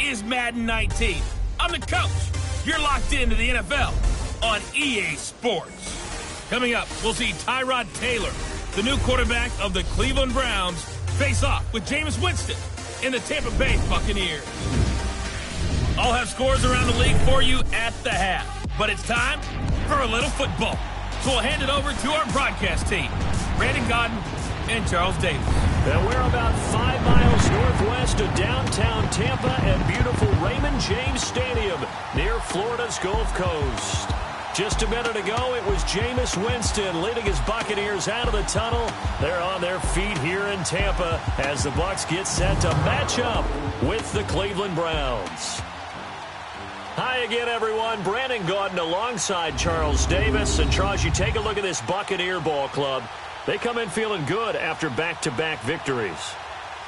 is Madden 19. I'm the coach. You're locked into the NFL on EA Sports. Coming up, we'll see Tyrod Taylor, the new quarterback of the Cleveland Browns, face off with Jameis Winston in the Tampa Bay Buccaneers. I'll have scores around the league for you at the half. But it's time for a little football. So we'll hand it over to our broadcast team, Brandon Godden and Charles Davis. And we're about 5 miles northwest of downtown Tampa at beautiful Raymond James Stadium near Florida's Gulf Coast. Just a minute ago, it was Jameis Winston leading his Buccaneers out of the tunnel. They're on their feet here in Tampa as the Bucs get set to match up with the Cleveland Browns. Hi again, everyone. Brandon Gaudin alongside Charles Davis. And Charles, you take a look at this Buccaneer ball club. They come in feeling good after back-to-back victories.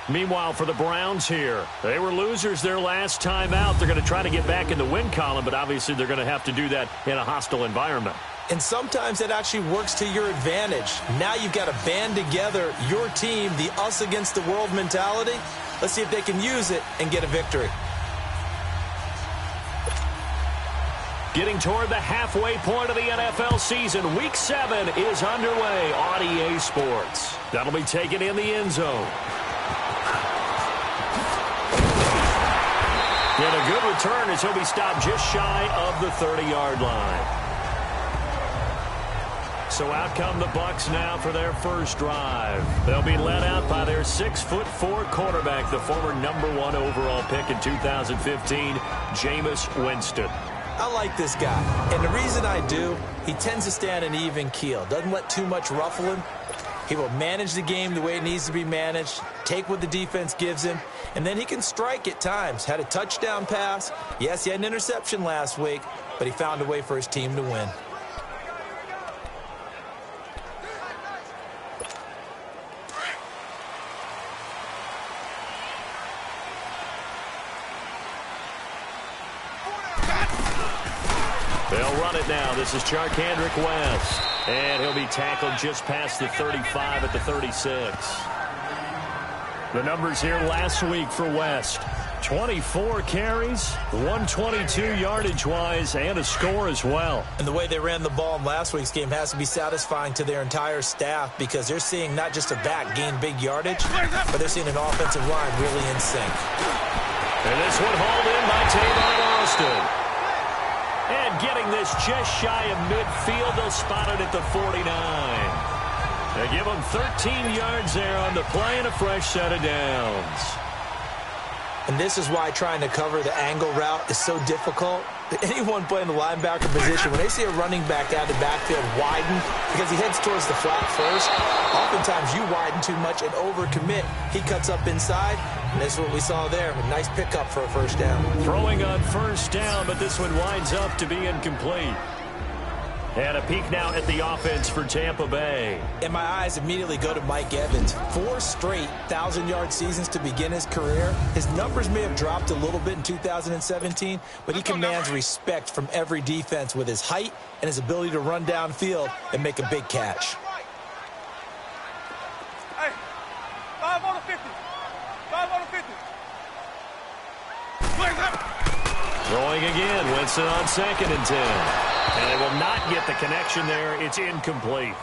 Meanwhile, for the Browns here, they were losers their last time out. They're going to try to get back in the win column, but obviously they're going to have to do that in a hostile environment. And sometimes that actually works to your advantage. Now you've got to band together your team, the us against the world mentality. Let's see if they can use it and get a victory. Getting toward the halfway point of the NFL season, Week 7 is underway on EA Sports. That'll be taken in the end zone. And a good return as he'll be stopped just shy of the 30-yard line. So out come the Bucs now for their first drive. They'll be led out by their 6'4" quarterback, the former #1 overall pick in 2015, Jameis Winston. I like this guy, and the reason I do, he tends to stay on an even keel. Doesn't let too much ruffle him. He will manage the game the way it needs to be managed, take what the defense gives him, and then he can strike at times. Had a touchdown pass. Yes, he had an interception last week, but he found a way for his team to win. They'll run it now. This is Charkandrick West. And he'll be tackled just past the 35 at the 36. The numbers here last week for West. 24 carries, 122 yardage-wise, and a score as well. And the way they ran the ball in last week's game has to be satisfying to their entire staff because they're seeing not just a back gain big yardage, but they're seeing an offensive line really in sync. And this one hauled in by Tavon Austin. And getting this just shy of midfield, they'll spot it at the 49. They give them 13 yards there on the play and a fresh set of downs. And this is why trying to cover the angle route is so difficult. Anyone playing the linebacker position, when they see a running back out of the backfield widen because he heads towards the flat first, oftentimes you widen too much and overcommit. He cuts up inside, and this is what we saw there. A nice pickup for a first down. Throwing on first down, but this one winds up to be incomplete. And a peek now at the offense for Tampa Bay. And my eyes immediately go to Mike Evans. 4 straight 1,000-yard seasons to begin his career. His numbers may have dropped a little bit in 2017, but he commands respect from every defense with his height and his ability to run downfield and make a big catch. Hey, 5 on the 50. 5 on the 50. Throwing again, Winston on 2nd and 10. And they will not get the connection there. It's incomplete.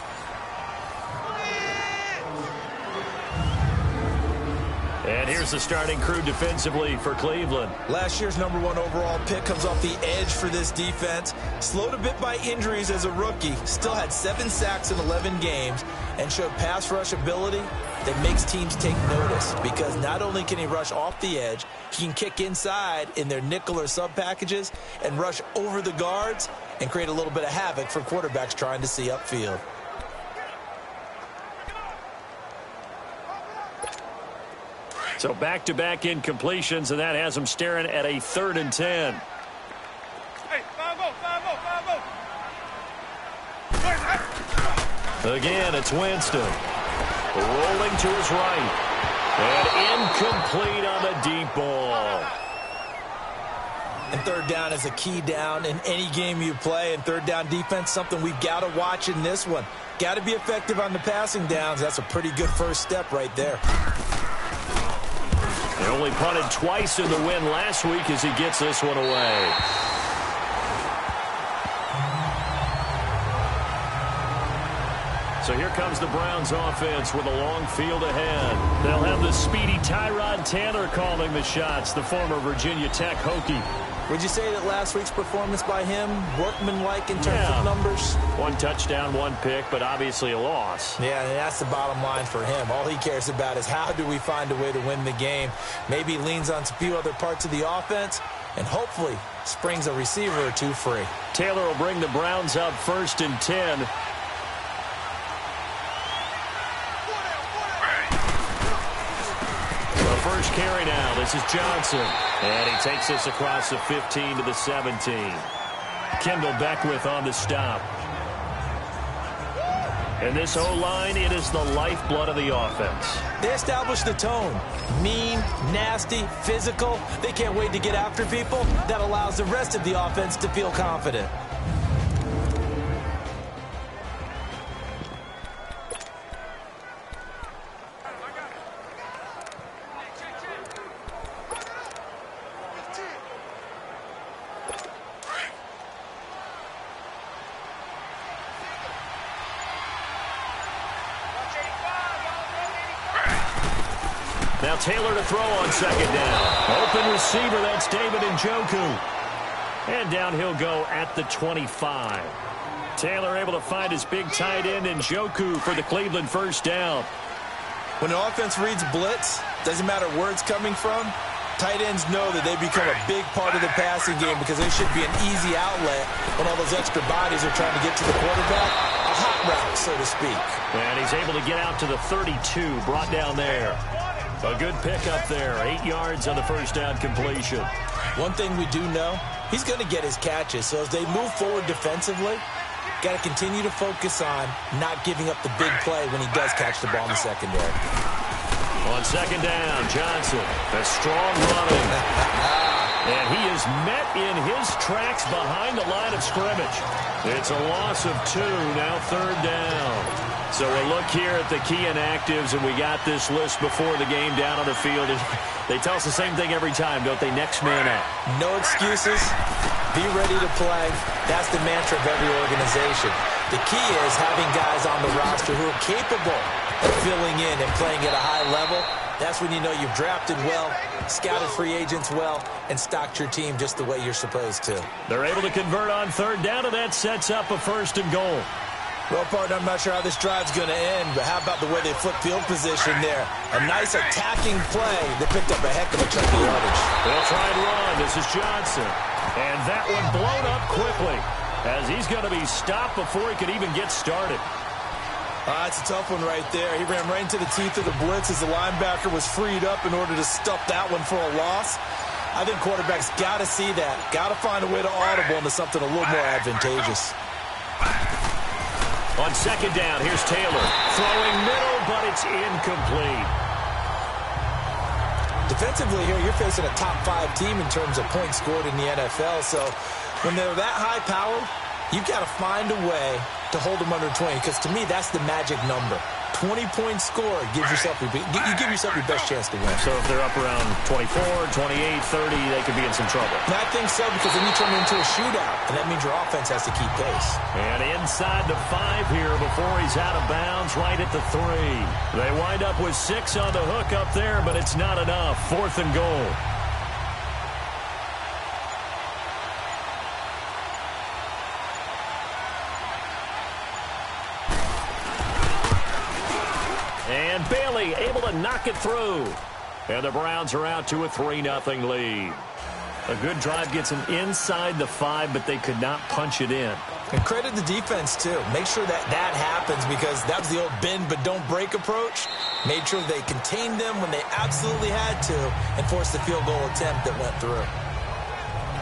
And here's the starting crew defensively for Cleveland. Last year's #1 overall pick comes off the edge for this defense. Slowed a bit by injuries as a rookie. Still had 7 sacks in 11 games and showed pass rush ability that makes teams take notice because not only can he rush off the edge, he can kick inside in their nickel or sub packages and rush over the guards and create a little bit of havoc for quarterbacks trying to see upfield. So back-to-back incompletions, and that has them staring at a 3rd and 10. Hey, 5-0, 5-0, 5-0. Again, it's Winston. Rolling to his right. And incomplete on the deep ball. And 3rd down is a key down in any game you play. And 3rd down defense, something we've got to watch in this one. Got to be effective on the passing downs. That's a pretty good first step right there. They only punted twice in the win last week as he gets this one away. So here comes the Browns offense with a long field ahead. They'll have the speedy Tyrod Taylor calling the shots, the former Virginia Tech Hokie. Would you say that last week's performance by him, workmanlike in terms of numbers? 1 touchdown, 1 pick, but obviously a loss. Yeah, and that's the bottom line for him. All he cares about is how do we find a way to win the game. Maybe leans on a few other parts of the offense, and hopefully springs a receiver or two free. Taylor will bring the Browns up 1st and 10. First carry now. This is Johnson. And he takes this across the 15 to the 17. Kendall Beckwith on the stop. And this O-line, it is the lifeblood of the offense. They established the tone. Mean, nasty, physical. They can't wait to get after people. That allows the rest of the offense to feel confident. Now Taylor to throw on 2nd down. Open receiver, that's David Njoku. And down he'll go at the 25. Taylor able to find his big tight end Njoku for the Cleveland first down. When an offense reads blitz, doesn't matter where it's coming from, tight ends know that they become a big part of the passing game because they should be an easy outlet when all those extra bodies are trying to get to the quarterback. A hot route, so to speak. And he's able to get out to the 32, brought down there. A good pickup there, 8 yards on the first down completion. One thing we do know, he's going to get his catches. So as they move forward defensively, got to continue to focus on not giving up the big play when he does catch the ball in the secondary. On 2nd down, Johnson, a strong running. And he is met in his tracks behind the line of scrimmage. It's a loss of 2, now 3rd down. So we'll look here at the key inactives, and we got this list before the game down on the field. They tell us the same thing every time, don't they? Next man up. No excuses. Be ready to play. That's the mantra of every organization. The key is having guys on the roster who are capable of filling in and playing at a high level. That's when you know you've drafted well, scouted free agents well, and stocked your team just the way you're supposed to. They're able to convert on 3rd down, and that sets up a 1st and goal. Well, partner, I'm not sure how this drive's going to end, but how about the way they flip field position there? A nice attacking play. They picked up a heck of a chunk of yardage. They'll try and run. This is Johnson. And that one blown up quickly as he's going to be stopped before he could even get started. That's a tough one right there. He ran right into the teeth of the blitz as the linebacker was freed up in order to stuff that one for a loss. I think quarterbacks got to see that. Got to find a way to audible into something a little more advantageous. On 2nd down, here's Taylor. Throwing middle, but it's incomplete. Defensively here, you're facing a top 5 team in terms of points scored in the NFL. So when they're that high-powered, you've got to find a way to hold them under 20. Because to me, that's the magic number. 20-point score gives yourself you give yourself your best chance to win. So if they're up around 24, 28, 30, they could be in some trouble. And I think so, because then you turn it into a shootout, and that means your offense has to keep pace. And inside the 5 here before he's out of bounds, right at the 3. They wind up with 6 on the hook up there, but it's not enough. 4th and goal. And Bailey able to knock it through. And the Browns are out to a 3-0 lead. A good drive gets them inside the 5, but they could not punch it in. And credit the defense, too. Make sure that that happens, because that was the old bend but don't break approach. Made sure they contained them when they absolutely had to and forced the field goal attempt that went through.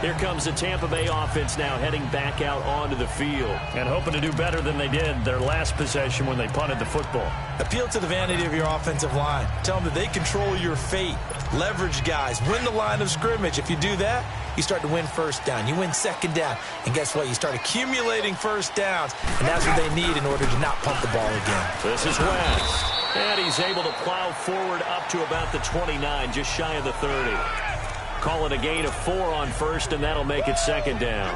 Here comes the Tampa Bay offense now heading back out onto the field and hoping to do better than they did their last possession when they punted the football. Appeal to the vanity of your offensive line. Tell them that they control your fate. Leverage guys. Win the line of scrimmage. If you do that, you start to win 1st down. You win 2nd down. And guess what? You start accumulating 1st downs. And that's what they need in order to not pump the ball again. This is West. And he's able to plow forward up to about the 29, just shy of the 30. Call it a gain of 4 on first, and that'll make it second down.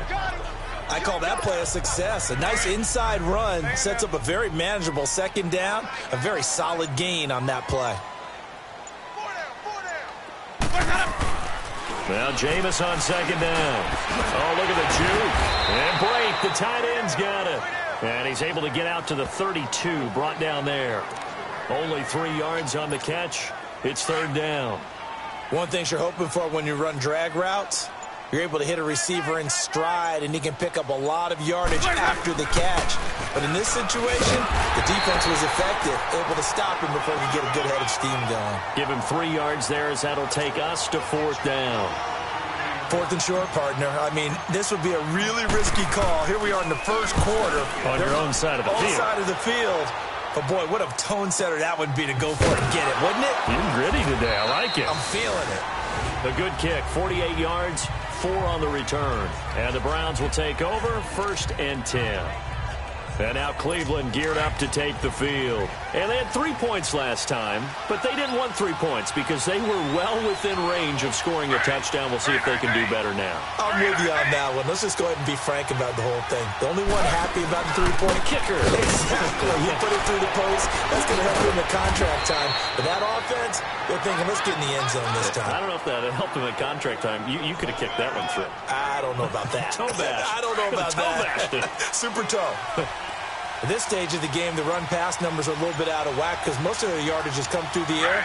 I call that play a success. A nice inside run sets up a very manageable second down. A very solid gain on that play. Well, Jameis on second down. Oh, look at the juke. And break. The tight end's got it. And he's able to get out to the 32, brought down there. Only 3 yards on the catch. It's third down. One thing you're hoping for when you run drag routes, you're able to hit a receiver in stride, and he can pick up a lot of yardage after the catch. But in this situation, the defense was effective, able to stop him before he could get a good head of steam going. Give him 3 yards there, as that'll take us to fourth down. Fourth and short, partner. I mean, this would be a really risky call. Here we are in the first quarter. On your own side of the field. Own side of the field. But, boy, what a tone setter that would be to go for it and get it, wouldn't it? You're gritty today. I like it. I'm feeling it. A good kick, 48 yards, 4 on the return. And the Browns will take over, 1st and 10. And now Cleveland geared up to take the field. And they had 3 points last time, but they didn't want 3 points because they were well within range of scoring a touchdown. We'll see if they can do better now. I'm with you on that one. Let's just go ahead and be frank about the whole thing. The only one happy about the three-point kicker. Exactly. He put it through the post. That's going to help him in contract time. But that offense, they're thinking, let's get in the end zone this time. I don't know if that helped him at contract time. You could have kicked that one through. I don't know about that. Toe bash. I don't know about that. Super toe. At this stage of the game, the run-pass numbers are a little bit out of whack because most of their yardage has come through the air.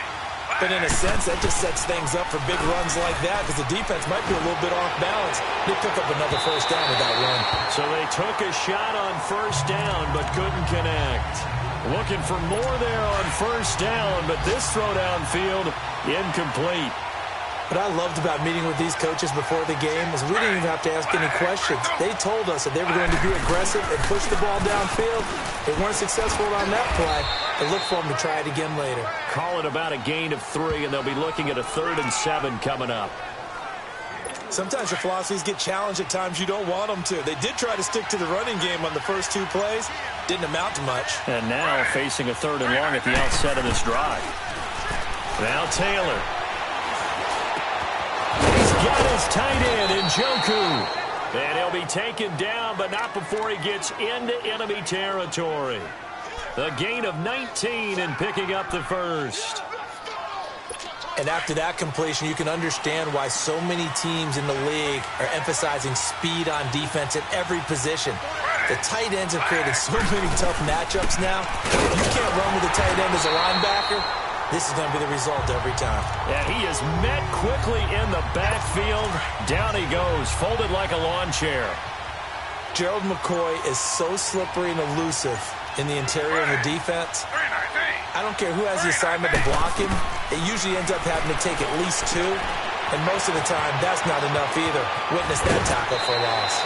But in a sense, that just sets things up for big runs like that because the defense might be a little bit off balance. They pick up another first down with that run. So they took a shot on first down but couldn't connect. Looking for more there on first down, but this throw downfield incomplete. What I loved about meeting with these coaches before the game is we didn't even have to ask any questions. They told us that they were going to be aggressive and push the ball downfield. They weren't successful on that play. They look for them to try it again later. Call it about a gain of 3, and they'll be looking at a 3rd and 7 coming up. Sometimes your philosophies get challenged at times you don't want them to. They did try to stick to the running game on the first 2 plays. Didn't amount to much. And now facing a 3rd and long at the outset of this drive. Now Taylor. Got his tight end, Njoku. And he'll be taken down, but not before he gets into enemy territory. A gain of 19 and picking up the first. And after that completion, you can understand why so many teams in the league are emphasizing speed on defense at every position. The tight ends have created so many tough matchups now. If you can't run with a tight end as a linebacker, this is going to be the result every time. And he is met quickly in the backfield. Down he goes, folded like a lawn chair. Gerald McCoy is so slippery and elusive in the interior of the defense. I don't care who has the assignment to block him. It usually ends up having to take at least 2. And most of the time, that's not enough either. Witness that tackle for a loss.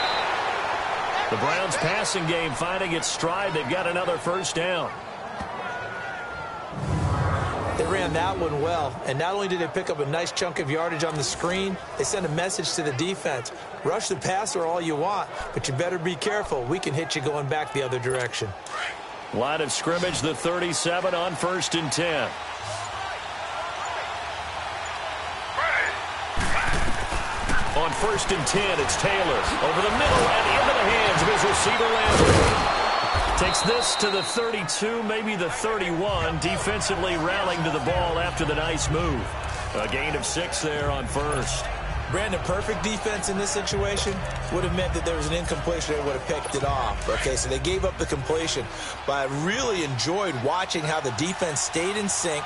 The Browns passing game finding its stride. They've got another first down. They ran that one well, and not only did they pick up a nice chunk of yardage on the screen, they sent a message to the defense. Rush the passer all you want, but you better be careful. We can hit you going back the other direction. Line of scrimmage, the 37 on 1st and 10. On 1st and 10, it's Taylor. Over the middle and into the hands of his receiver, Landry. Takes this to the 32, maybe the 31. Defensively rallying to the ball after the nice move. A gain of 6 there on first. Brandon, perfect defense in this situation would have meant that there was an incompletion. They would have picked it off. Okay, so they gave up the completion. But I really enjoyed watching how the defense stayed in sync,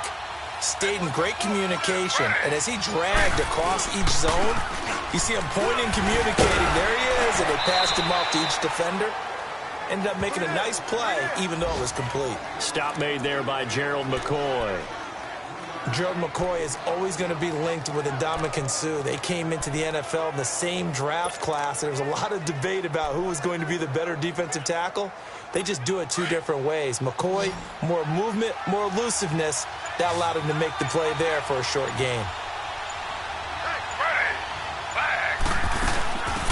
stayed in great communication. And as he dragged across each zone, you see him pointing, communicating. There he is, and they passed him off to each defender. Ended up making a nice play, even though it was complete. Stop made there by Gerald McCoy. Gerald McCoy is always going to be linked with Ndamukong Suh. They came into the NFL in the same draft class. There was a lot of debate about who was going to be the better defensive tackle. They just do it 2 different ways. McCoy, more movement, more elusiveness. That allowed him to make the play there for a short gain.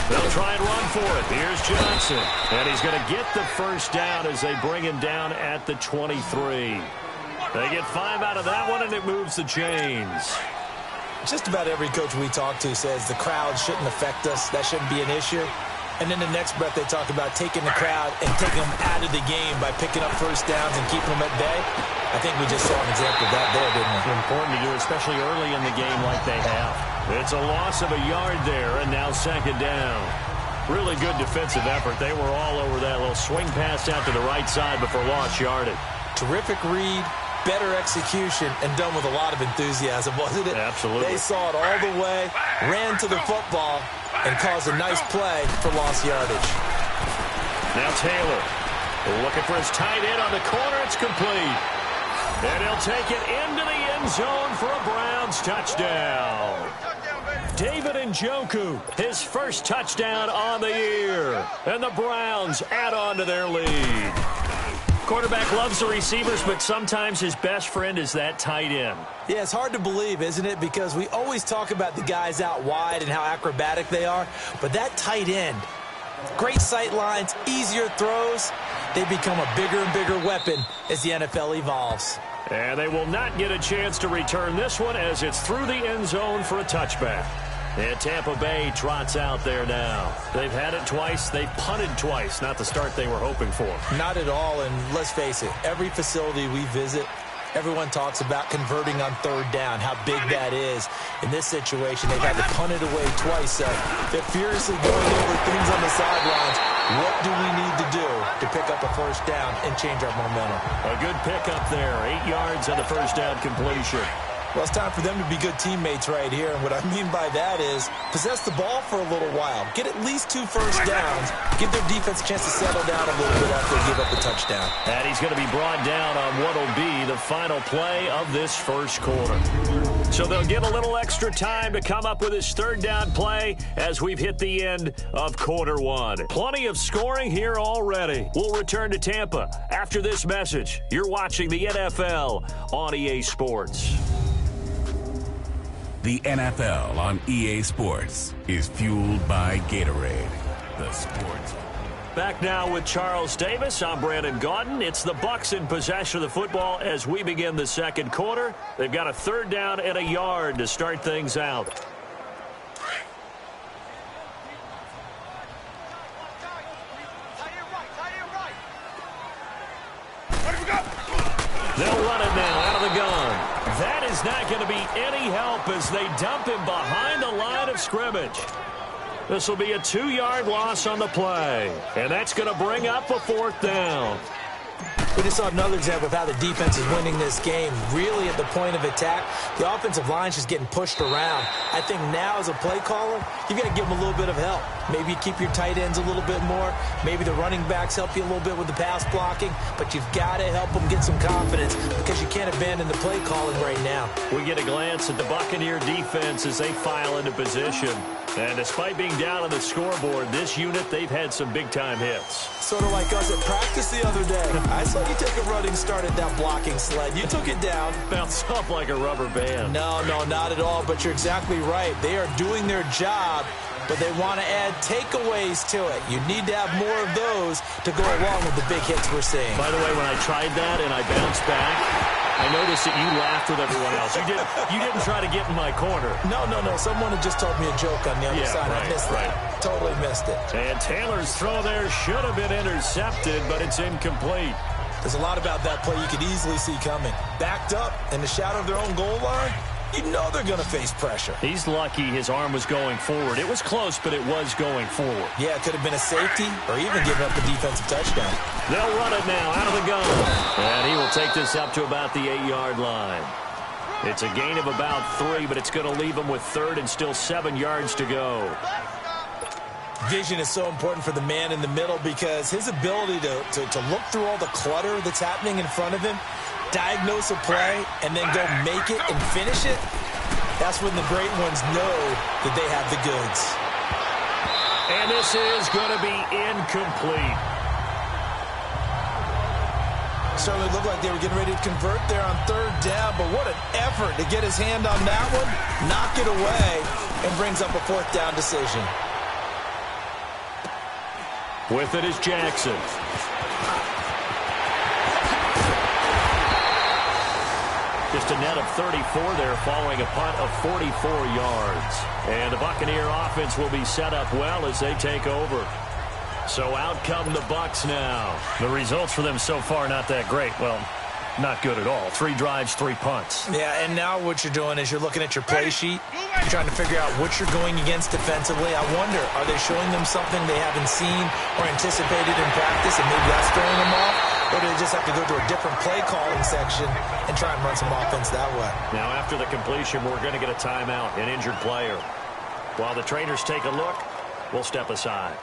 They'll try and run for it. Here's Johnson. And he's going to get the first down as they bring him down at the 23. They get 5 out of that one, and it moves the chains. Just about every coach we talk to says the crowd shouldn't affect us. That shouldn't be an issue. And then the next breath they talk about taking the crowd and taking them out of the game by picking up first downs and keeping them at bay. I think we just saw an example of that there, didn't we? Important to do, especially early in the game like they have. It's a loss of a yard there, and now second down. Really good defensive effort. They were all over that little swing pass out to the right side before lost yardage. Terrific read, better execution, and done with a lot of enthusiasm, wasn't it? Absolutely. They saw it all the way, ran to the football, and caused a nice play for lost yardage. Now Taylor looking for his tight end on the corner. It's complete. And he'll take it into the end zone for a Browns touchdown. David Njoku, his first touchdown on the year. And the Browns add on to their lead. Quarterback loves the receivers, but sometimes his best friend is that tight end. Yeah, it's hard to believe, isn't it? Because we always talk about the guys out wide and how acrobatic they are. But that tight end, great sight lines, easier throws, they become a bigger and bigger weapon as the NFL evolves. And they will not get a chance to return this one as it's through the end zone for a touchback. And Tampa Bay trots out there now. They've had it twice. They've punted twice. Not the start they were hoping for. Not at all, and let's face it, every facility we visit, everyone talks about converting on third down, how big that is. In this situation, they've had to punt it away twice, so they're furiously going over things on the sidelines. What do we need to do to pick up a first down and change our momentum? A good pickup there. 8 yards on the first down completion. Well, it's time for them to be good teammates right here. And what I mean by that is possess the ball for a little while. Get at least 2 first downs. Give their defense a chance to settle down a little bit after they give up the touchdown. And he's going to be brought down on what will be the final play of this first quarter. So they'll get a little extra time to come up with his third down play as we've hit the end of quarter one. Plenty of scoring here already. We'll return to Tampa after this message. You're watching the NFL on EA Sports. The NFL on EA Sports is fueled by Gatorade, the sports. Back now with Charles Davis. I'm Brandon Gaudin. It's the Bucs in possession of the football as we begin the second quarter. They've got a third down and a yard to start things out. They'll run it now out of the gun. That is not going to be any help as they dump him behind the line of scrimmage. This will be a 2-yard loss on the play. And that's going to bring up a fourth down. We just saw another example of how the defense is winning this game. Really at the point of attack, the offensive line's just getting pushed around. I think now as a play caller, you've got to give them a little bit of help. Maybe you keep your tight ends a little bit more. Maybe the running backs help you a little bit with the pass blocking. But you've got to help them get some confidence because you can't abandon the play calling right now. We get a glance at the Buccaneer defense as they file into position. And despite being down on the scoreboard, this unit, they've had some big-time hits. Sort of like us at practice the other day. I saw you take a running start at that blocking sled. You took it down. Bounced up like a rubber band. No, not at all, but you're exactly right. They are doing their job, but they want to add takeaways to it. You need to have more of those to go along with the big hits we're seeing. By the way, when I tried that and I bounced back, I noticed that you laughed with everyone else. You didn't try to get in my corner. No. Someone had just told me a joke on the other side. Right, I missed that. Totally missed it. And Taylor's throw there should have been intercepted, but it's incomplete. There's a lot about that play you could easily see coming. Backed up in the shadow of their own goal line, you know they're going to face pressure. He's lucky his arm was going forward. It was close, but it was going forward. Yeah, it could have been a safety or even giving up a defensive touchdown. They'll run it now out of the gun. And he will take this up to about the 8-yard line. It's a gain of about 3, but it's going to leave him with third and still 7 yards to go. Vision is so important for the man in the middle because his ability to look through all the clutter that's happening in front of him, diagnose a play, and then go make it and finish it, that's when the great ones know that they have the goods. And this is going to be incomplete. Certainly looked like they were getting ready to convert there on third down, but what an effort to get his hand on that one, knock it away, and brings up a fourth down decision. With it is Jackson. just a net of 34 there following a punt of 44 yards. And the Buccaneer offense will be set up well as they take over. So out come the Bucs now. The results for them so far not that great. Well, not good at all. 3 drives, 3 punts. Yeah, and now what you're doing is you're looking at your play sheet. You're trying to figure out what you're going against defensively. I wonder, are they showing them something they haven't seen or anticipated in practice, and maybe that's throwing them off? Or do they just have to go to a different play calling section and try and run some offense that way? Now, after the completion, we're going to get a timeout, an injured player. While the trainers take a look, we'll step aside.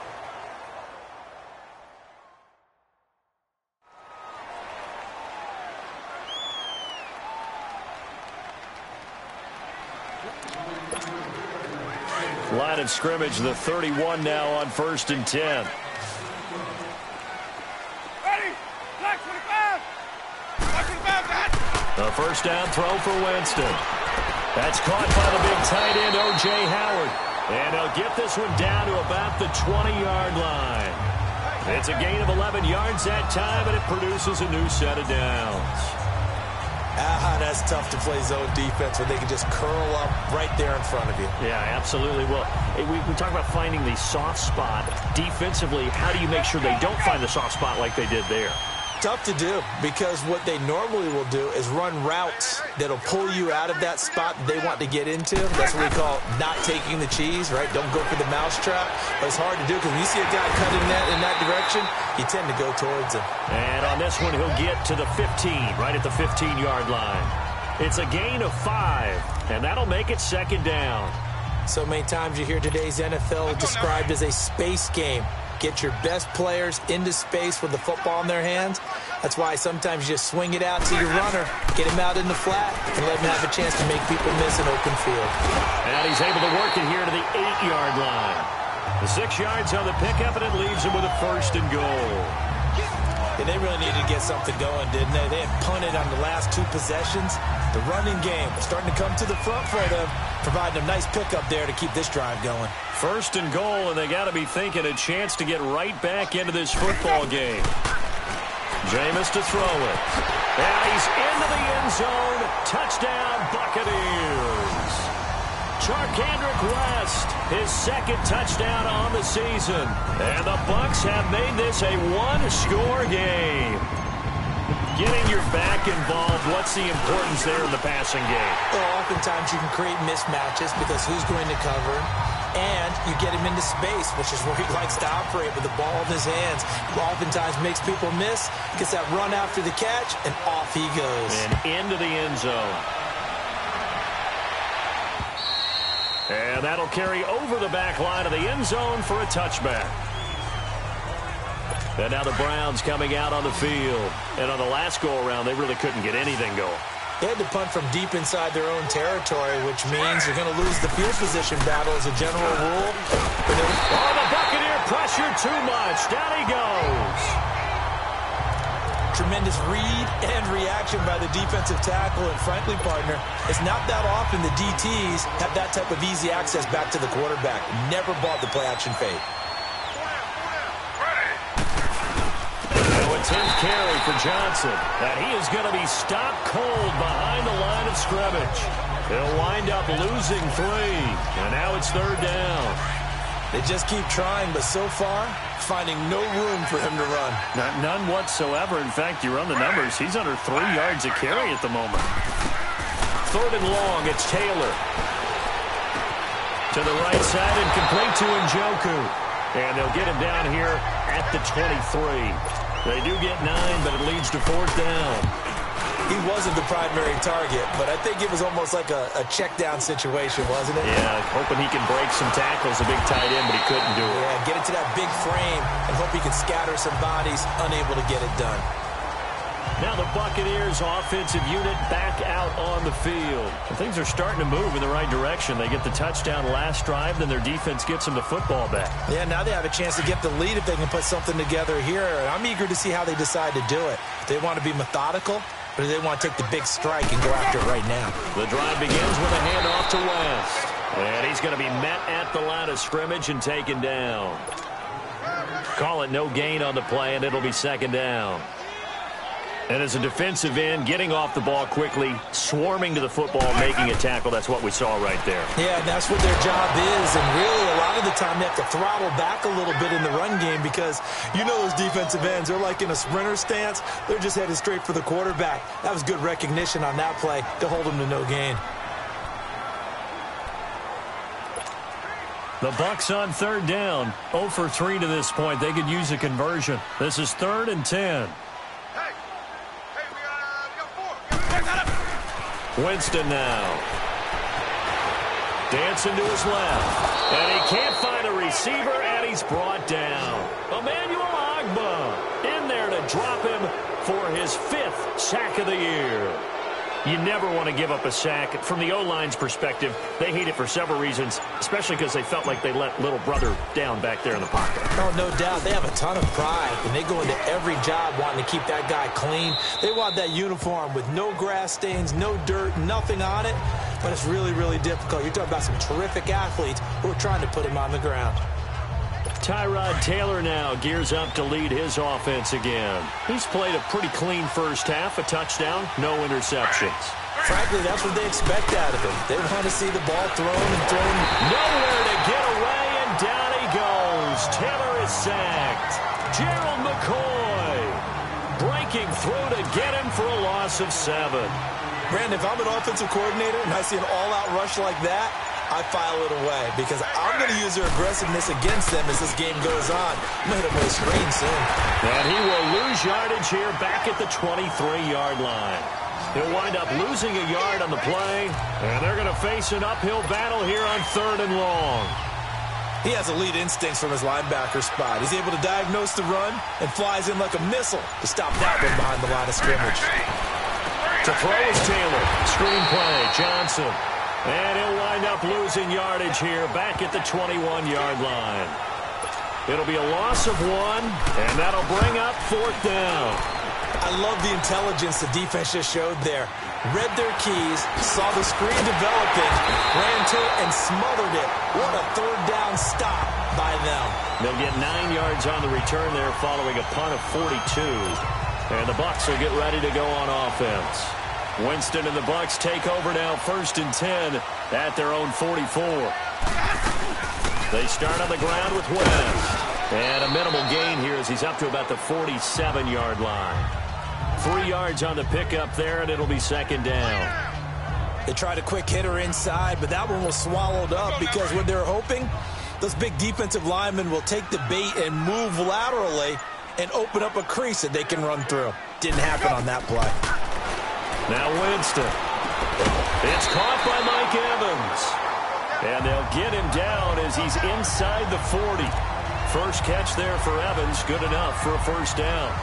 Line of scrimmage, the 31 now on 1st and 10. Ready? Black 25. Black 25, got it. A first down throw for Winston. That's caught by the big tight end, O.J. Howard. And they'll get this one down to about the 20-yard line. It's a gain of 11 yards that time, and it produces a new set of downs. That's tough to play zone defense when they can just curl up right there in front of you. Yeah, absolutely. Well, we talk about finding the soft spot. Defensively, how do you make sure they don't find the soft spot like they did there? Tough to do, because what they normally will do is run routes that'll pull you out of that spot that they want to get into. That's what we call not taking the cheese, right? Don't go for the mousetrap. But it's hard to do because when you see a guy cutting in that direction, you tend to go towards him. And on this one, he'll get to the 15, right at the 15-yard line. It's a gain of 5, and that'll make it 2nd down. So many times you hear today's NFL described as a space game. Get your best players into space with the football in their hands. That's why sometimes you just swing it out to your runner, get him out in the flat, and let him have a chance to make people miss an open field. And he's able to work it here to the 8-yard line. The 6 yards on the pickup, and it leaves him with a 1st and goal. And they really needed to get something going, didn't they? They had punted on the last 2 possessions. The running game was starting to come to the front for them, providing a nice pickup there to keep this drive going. 1st and goal, and they got to be thinking a chance to get right back into this football game. Jameis to throw it. And he's into the end zone. Touchdown, Buccaneers. Charkandrick West, his 2nd touchdown on the season. And the Bucs have made this a 1-score game. Getting your back involved, what's the importance there in the passing game? Well, oftentimes you can create mismatches because who's going to cover, and you get him into space, which is where he likes to operate with the ball in his hands. Oftentimes makes people miss, gets that run after the catch, and off he goes. And into the end zone. And that'll carry over the back line of the end zone for a touchback. And now the Browns coming out on the field. And on the last go-around, they really couldn't get anything going. They had to punt from deep inside their own territory, which means you're going to lose the field position battle as a general rule. Oh, the Buccaneer pressure too much. Down he goes. Tremendous read and reaction by the defensive tackle, and frankly, partner, it's not that often the DTs have that type of easy access back to the quarterback. Never bought the play-action fake. Now a 10th carry for Johnson, and he is going to be stopped cold behind the line of scrimmage. He'll wind up losing 3, and now it's 3rd down. They just keep trying, but so far, finding no room for him to run. None whatsoever. In fact, you run the numbers, he's under 3 yards a carry at the moment. 3rd and long, it's Taylor. To the right side and complete to Njoku. And they'll get him down here at the 23. They do get 9, but it leads to 4th down. He wasn't the primary target, but I think it was almost like a check-down situation, wasn't it? Yeah, hoping he can break some tackles, a big tight end, but he couldn't do it. Yeah, get it to that big frame and hope he can scatter some bodies, unable to get it done. Now the Buccaneers offensive unit back out on the field. And things are starting to move in the right direction. They get the touchdown last drive, then their defense gets them the football back. Yeah, now they have a chance to get the lead if they can put something together here. I'm eager to see how they decide to do it. They want to be methodical, or do they want to take the big strike and go after it right now? The drive begins with a handoff to West. And he's going to be met at the line of scrimmage and taken down. Call it no gain on the play, and it'll be 2nd down. And as a defensive end, getting off the ball quickly, swarming to the football, making a tackle, that's what we saw right there. Yeah, and that's what their job is. And really, a lot of the time, they have to throttle back a little bit in the run game because you know those defensive ends, they're like in a sprinter stance. They're just headed straight for the quarterback. That was good recognition on that play to hold them to no gain. The Bucs on third down, 0 for 3 to this point. They could use a conversion. This is 3rd and 10. Winston now. Dancing to his left. And he can't find a receiver, and he's brought down. Emmanuel Ogbah in there to drop him for his 5th sack of the year. You never want to give up a sack. From the O-line's perspective, they hate it for several reasons, especially because they felt like they let little brother down back there in the pocket. Oh, no doubt. They have a ton of pride, and they go into every job wanting to keep that guy clean. They want that uniform with no grass stains, no dirt, nothing on it, but it's really, really difficult. You're talking about some terrific athletes who are trying to put him on the ground. Tyrod Taylor now gears up to lead his offense again. He's played a pretty clean first half, a touchdown, no interceptions. Frankly, that's what they expect out of him. They want to see the ball thrown and thrown. Nowhere to get away, and down he goes. Taylor is sacked. Gerald McCoy breaking through to get him for a loss of 7. Brandon, if I'm an offensive coordinator and I see an all-out rush like that, I file it away because I'm going to use their aggressiveness against them as this game goes on. I'm going to hit them with a screen soon. And he will lose yardage here back at the 23-yard line. He'll wind up losing a yard on the play, and they're going to face an uphill battle here on 3rd and long. He has elite instincts from his linebacker spot. He's able to diagnose the run and flies in like a missile to stop that one behind the line of scrimmage. To throw is Taylor. Screen play, Johnson. And he'll wind up losing yardage here back at the 21-yard line. It'll be a loss of 1, and that'll bring up 4th down. I love the intelligence the defense just showed there. Read their keys, saw the screen developing, ran to it, and smothered it. What a 3rd down stop by them. They'll get 9 yards on the return there following a punt of 42. And the Bucs will get ready to go on offense. Winston and the Bucs take over now, 1st and 10 at their own 44. They start on the ground with West. And a minimal gain here as he's up to about the 47-yard line. 3 yards on the pickup there, and it'll be 2nd down. They tried a quick hitter inside, but that one was swallowed up because what they're hoping, those big defensive linemen will take the bait and move laterally and open up a crease that they can run through. Didn't happen on that play. Now Winston. It's caught by Mike Evans. And they'll get him down as he's inside the 40. First catch there for Evans. Good enough for a 1st down.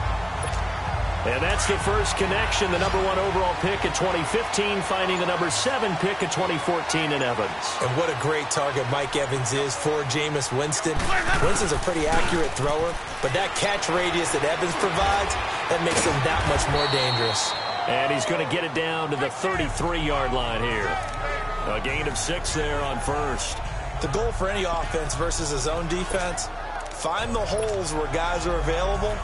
And that's the first connection. The number 1 overall pick at 2015 finding the number 7 pick at 2014 in Evans. And what a great target Mike Evans is for Jameis Winston. Winston's a pretty accurate thrower, but that catch radius that Evans provides, that makes him that much more dangerous. And he's going to get it down to the 33-yard line here. A gain of 6 there on 1st. The goal for any offense versus his own defense, find the holes where guys are available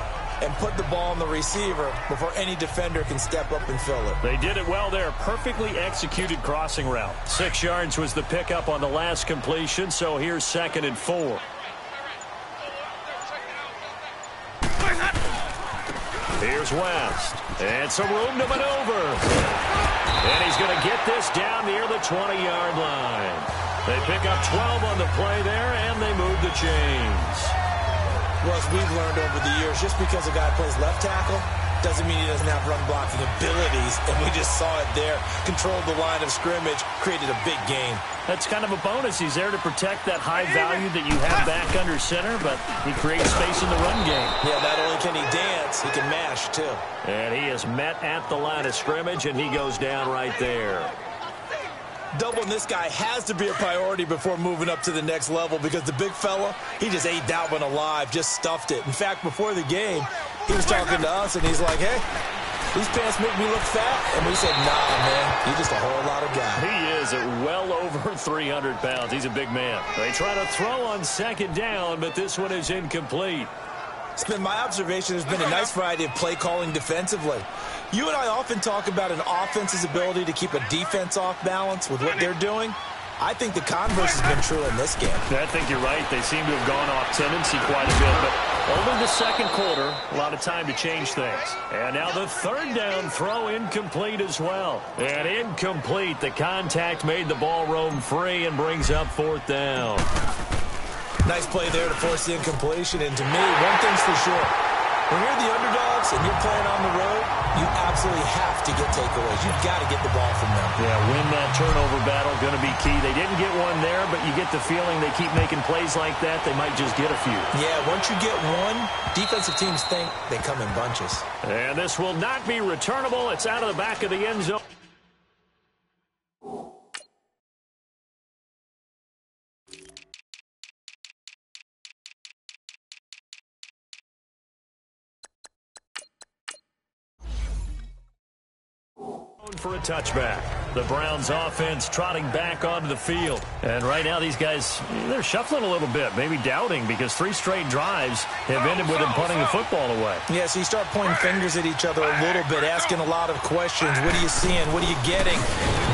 and put the ball on the receiver before any defender can step up and fill it. They did it well there. Perfectly executed crossing route. 6 yards was the pickup on the last completion, so here's 2nd and 4. Here's West. And some room to maneuver. And he's going to get this down near the 20-yard line. They pick up 12 on the play there, and they move the chains. Well, as we've learned over the years, just because a guy plays left tackle doesn't mean he doesn't have run blocking abilities, and we just saw it there. Controlled the line of scrimmage, created a big gain. That's kind of a bonus. He's there to protect that high value that you have back under center, but he creates space in the run game. Yeah, not only can he dance, he can mash, too. And he is met at the line of scrimmage, and he goes down right there. Doubling this guy has to be a priority before moving up to the next level because the big fella, he just ate that one alive, just stuffed it. In fact, before the game, he was talking to us, and he's like, hey, these pants make me look fat. And we said, nah, man, you're just a whole lot of guy. He is at well over 300 pounds. He's a big man. They try to throw on 2nd down, but this one is incomplete. It's been my observation there's been a nice variety of play calling defensively. You and I often talk about an offense's ability to keep a defense off balance with what they're doing. I think the converse has been true in this game. I think you're right. They seem to have gone off tendency quite a bit, but only the second quarter, a lot of time to change things. And now the third down throw incomplete as well. And incomplete. The contact made the ball roam free and brings up fourth down. Nice play there to force the incompletion. And to me, one thing's for sure. When you're the underdogs and you're playing on the road, you absolutely have to get takeaways. You've got to get the ball from them. Yeah, win that turnover battle, going to be key. They didn't get one there, but you get the feeling they keep making plays like that, they might just get a few. Yeah, once you get one, defensive teams think they come in bunches. And this will not be returnable. It's out of the back of the end zone. For a touchback. The Browns offense trotting back onto the field. And right now these guys, they're shuffling a little bit, maybe doubting, because 3 straight drives have ended with them punting the football away. Yeah, so you start pointing fingers at each other a little bit, asking a lot of questions. What are you seeing? What are you getting?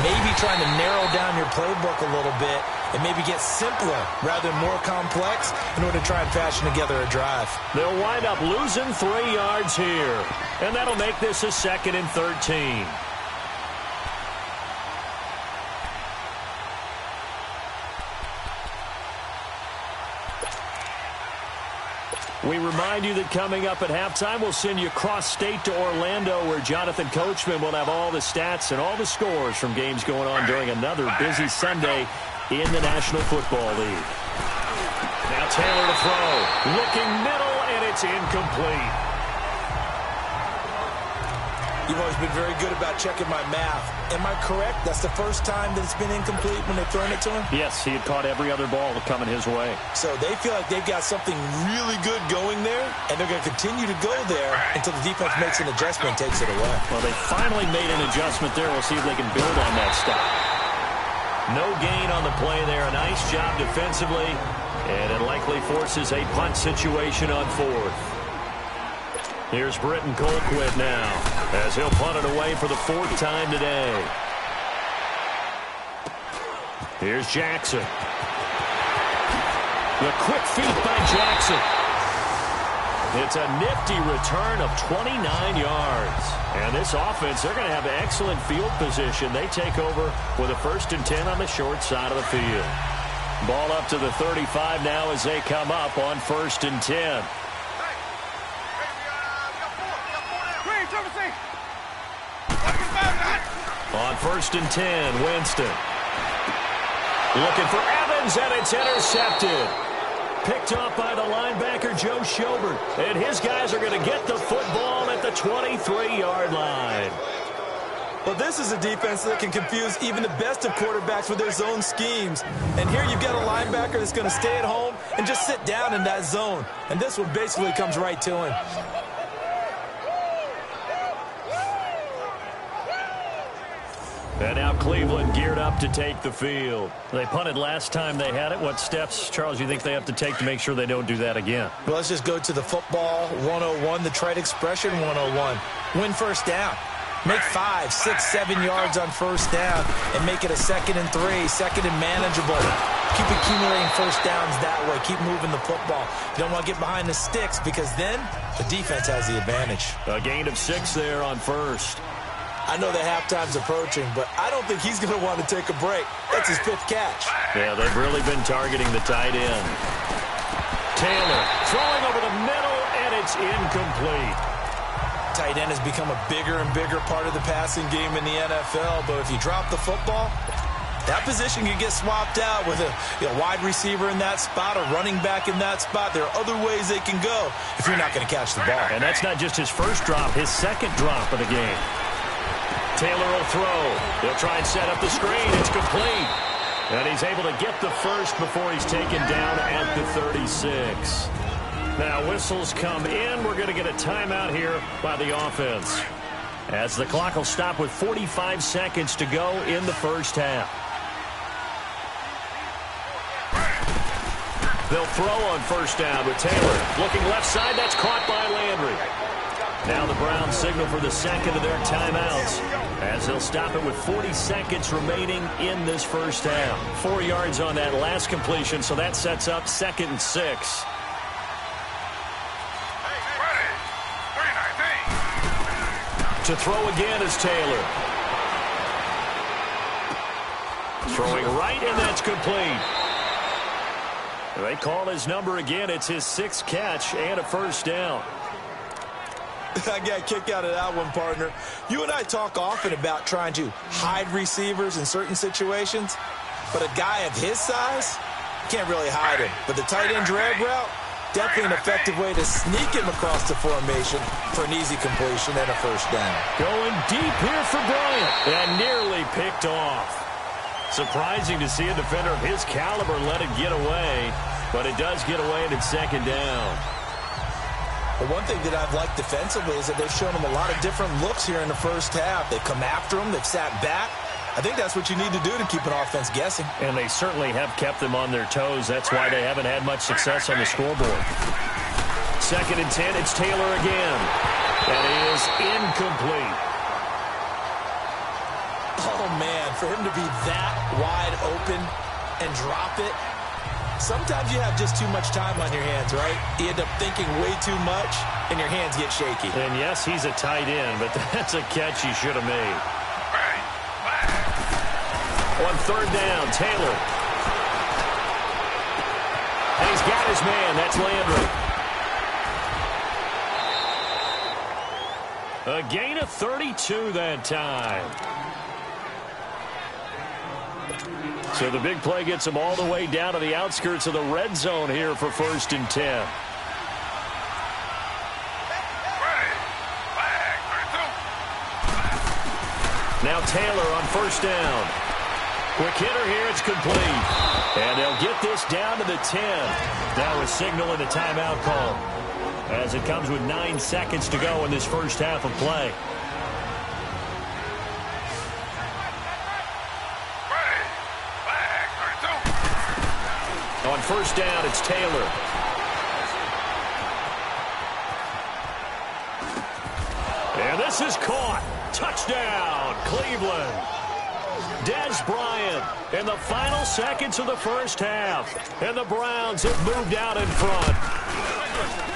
Maybe trying to narrow down your playbook a little bit and maybe get simpler rather than more complex in order to try and fashion together a drive. They'll wind up losing 3 yards here. And that'll make this a 2nd and 13. We remind you that coming up at halftime, we'll send you cross-state to Orlando, where Jonathan Coachman will have all the stats and all the scores from games going on during another busy Sunday in the National Football League. Now Taylor to throw. Looking middle, and it's incomplete. You've always been very good about checking my math. Am I correct? That's the first time that it's been incomplete when they've thrown it to him? Yes, he had caught every other ball coming his way. So they feel like they've got something really good going there, and they're going to continue to go there until the defense makes an adjustment and takes it away. Well, they finally made an adjustment there. We'll see if they can build on that stop. No gain on the play there. A nice job defensively, and it likely forces a punt situation on 4th. Here's Britton Colquitt now, as he'll punt it away for the 4th time today. Here's Jackson. The quick feet by Jackson. It's a nifty return of 29 yards. And this offense, they're going to have excellent field position. They take over with a 1st and 10 on the short side of the field. Ball up to the 35 now as they come up on 1st and 10. On 1st and 10, Winston. Looking for Evans, and it's intercepted. Picked up by the linebacker, Joe Schobert. And his guys are going to get the football at the 23-yard line. Well, this is a defense that can confuse even the best of quarterbacks with their zone schemes. And here you've got a linebacker that's going to stay at home and just sit down in that zone. And this one basically comes right to him. And now Cleveland geared up to take the field. They punted last time they had it. What steps, Charles, you think they have to take to make sure they don't do that again? Well, let's just go to the football 101, the trite expression 101. Win 1st down. Make 5, 6, 7 yards on 1st down and make it a 2nd and 3, 2nd and manageable. Keep accumulating 1st downs that way. Keep moving the football. You don't want to get behind the sticks because then the defense has the advantage. A gain of 6 there on 1st. I know that halftime's approaching, but I don't think he's going to want to take a break. That's his 5th catch. Yeah, they've really been targeting the tight end. Taylor throwing over the middle, and it's incomplete. Tight end has become a bigger and bigger part of the passing game in the NFL, but if you drop the football, that position can get swapped out with a wide receiver in that spot, a running back in that spot. There are other ways they can go if you're not going to catch the ball. And that's not just his 1st drop, his 2nd drop of the game. Taylor will throw. He'll try and set up the screen. It's complete. And he's able to get the 1st before he's taken down at the 36. Now whistles come in. We're going to get a timeout here by the offense, as the clock will stop with 45 seconds to go in the 1st half. They'll throw on first down with Taylor. Looking left side, that's caught by Landry. Now the Browns signal for the second of their timeouts as they'll stop it with 40 seconds remaining in this first half. 4 yards on that last completion, so that sets up 2nd and 6. To throw again is Taylor. Throwing right, and that's complete. They call his number again. It's his 6th catch and a first down. I got a kick out of that one, partner. You and I talk often about trying to hide receivers in certain situations, but a guy of his size, you can't really hide him. But the tight end drag route, definitely an effective way to sneak him across the formation for an easy completion and a first down. Going deep here for Bryant, and nearly picked off. Surprising to see a defender of his caliber let it get away, but it does get away and it's 2nd down. But one thing that I've liked defensively is that they've shown him a lot of different looks here in the first half. They've come after him. They've sat back. I think that's what you need to do to keep an offense guessing. And they certainly have kept them on their toes. That's why they haven't had much success on the scoreboard. 2nd and 10, it's Taylor again. That is incomplete. Oh, man, for him to be that wide open and drop it. Sometimes you have just too much time on your hands, right? You end up thinking way too much, and your hands get shaky. And, yes, he's a tight end, but that's a catch he should have made. On 3rd down, Taylor. And he's got his man. That's Landry. A gain of 32 that time. So the big play gets him all the way down to the outskirts of the red zone here for 1st and 10. Now Taylor on 1st down. Quick hitter here, it's complete. And they'll get this down to the 10. Now a signal and a timeout call as it comes with 9 seconds to go in this first half of play. On 1st down, it's Taylor. And this is caught. Touchdown, Cleveland. Dez Bryant in the final seconds of the first half. And the Browns have moved out in front.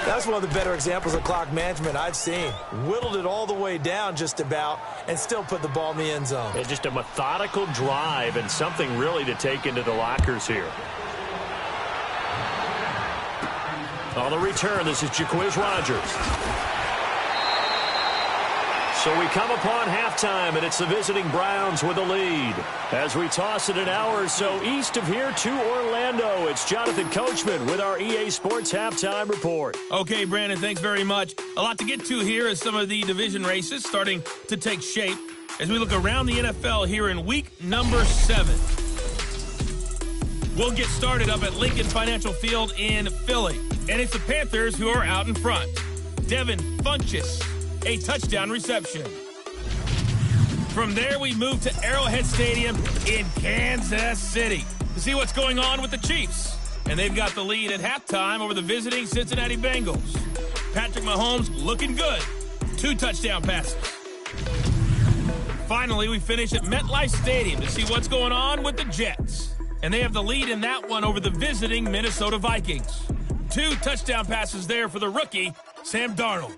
That's one of the better examples of clock management I've seen. Whittled it all the way down just about and still put the ball in the end zone. Yeah, just a methodical drive and something really to take into the lockers here. On the return, this is Jaquiz Rogers. So we come upon halftime, and it's the visiting Browns with the lead. As we toss it an hour or so east of here to Orlando, it's Jonathan Coachman with our EA Sports Halftime Report. Okay, Brandon, thanks very much. A lot to get to here as some of the division races starting to take shape as we look around the NFL here in week number 7. We'll get started up at Lincoln Financial Field in Philly. And it's the Panthers who are out in front. Devin Funchess, a touchdown reception. From there, we move to Arrowhead Stadium in Kansas City to see what's going on with the Chiefs. And they've got the lead at halftime over the visiting Cincinnati Bengals. Patrick Mahomes looking good. 2 touchdown passes. Finally, we finish at MetLife Stadium to see what's going on with the Jets. And they have the lead in that one over the visiting Minnesota Vikings. 2 touchdown passes there for the rookie, Sam Darnold.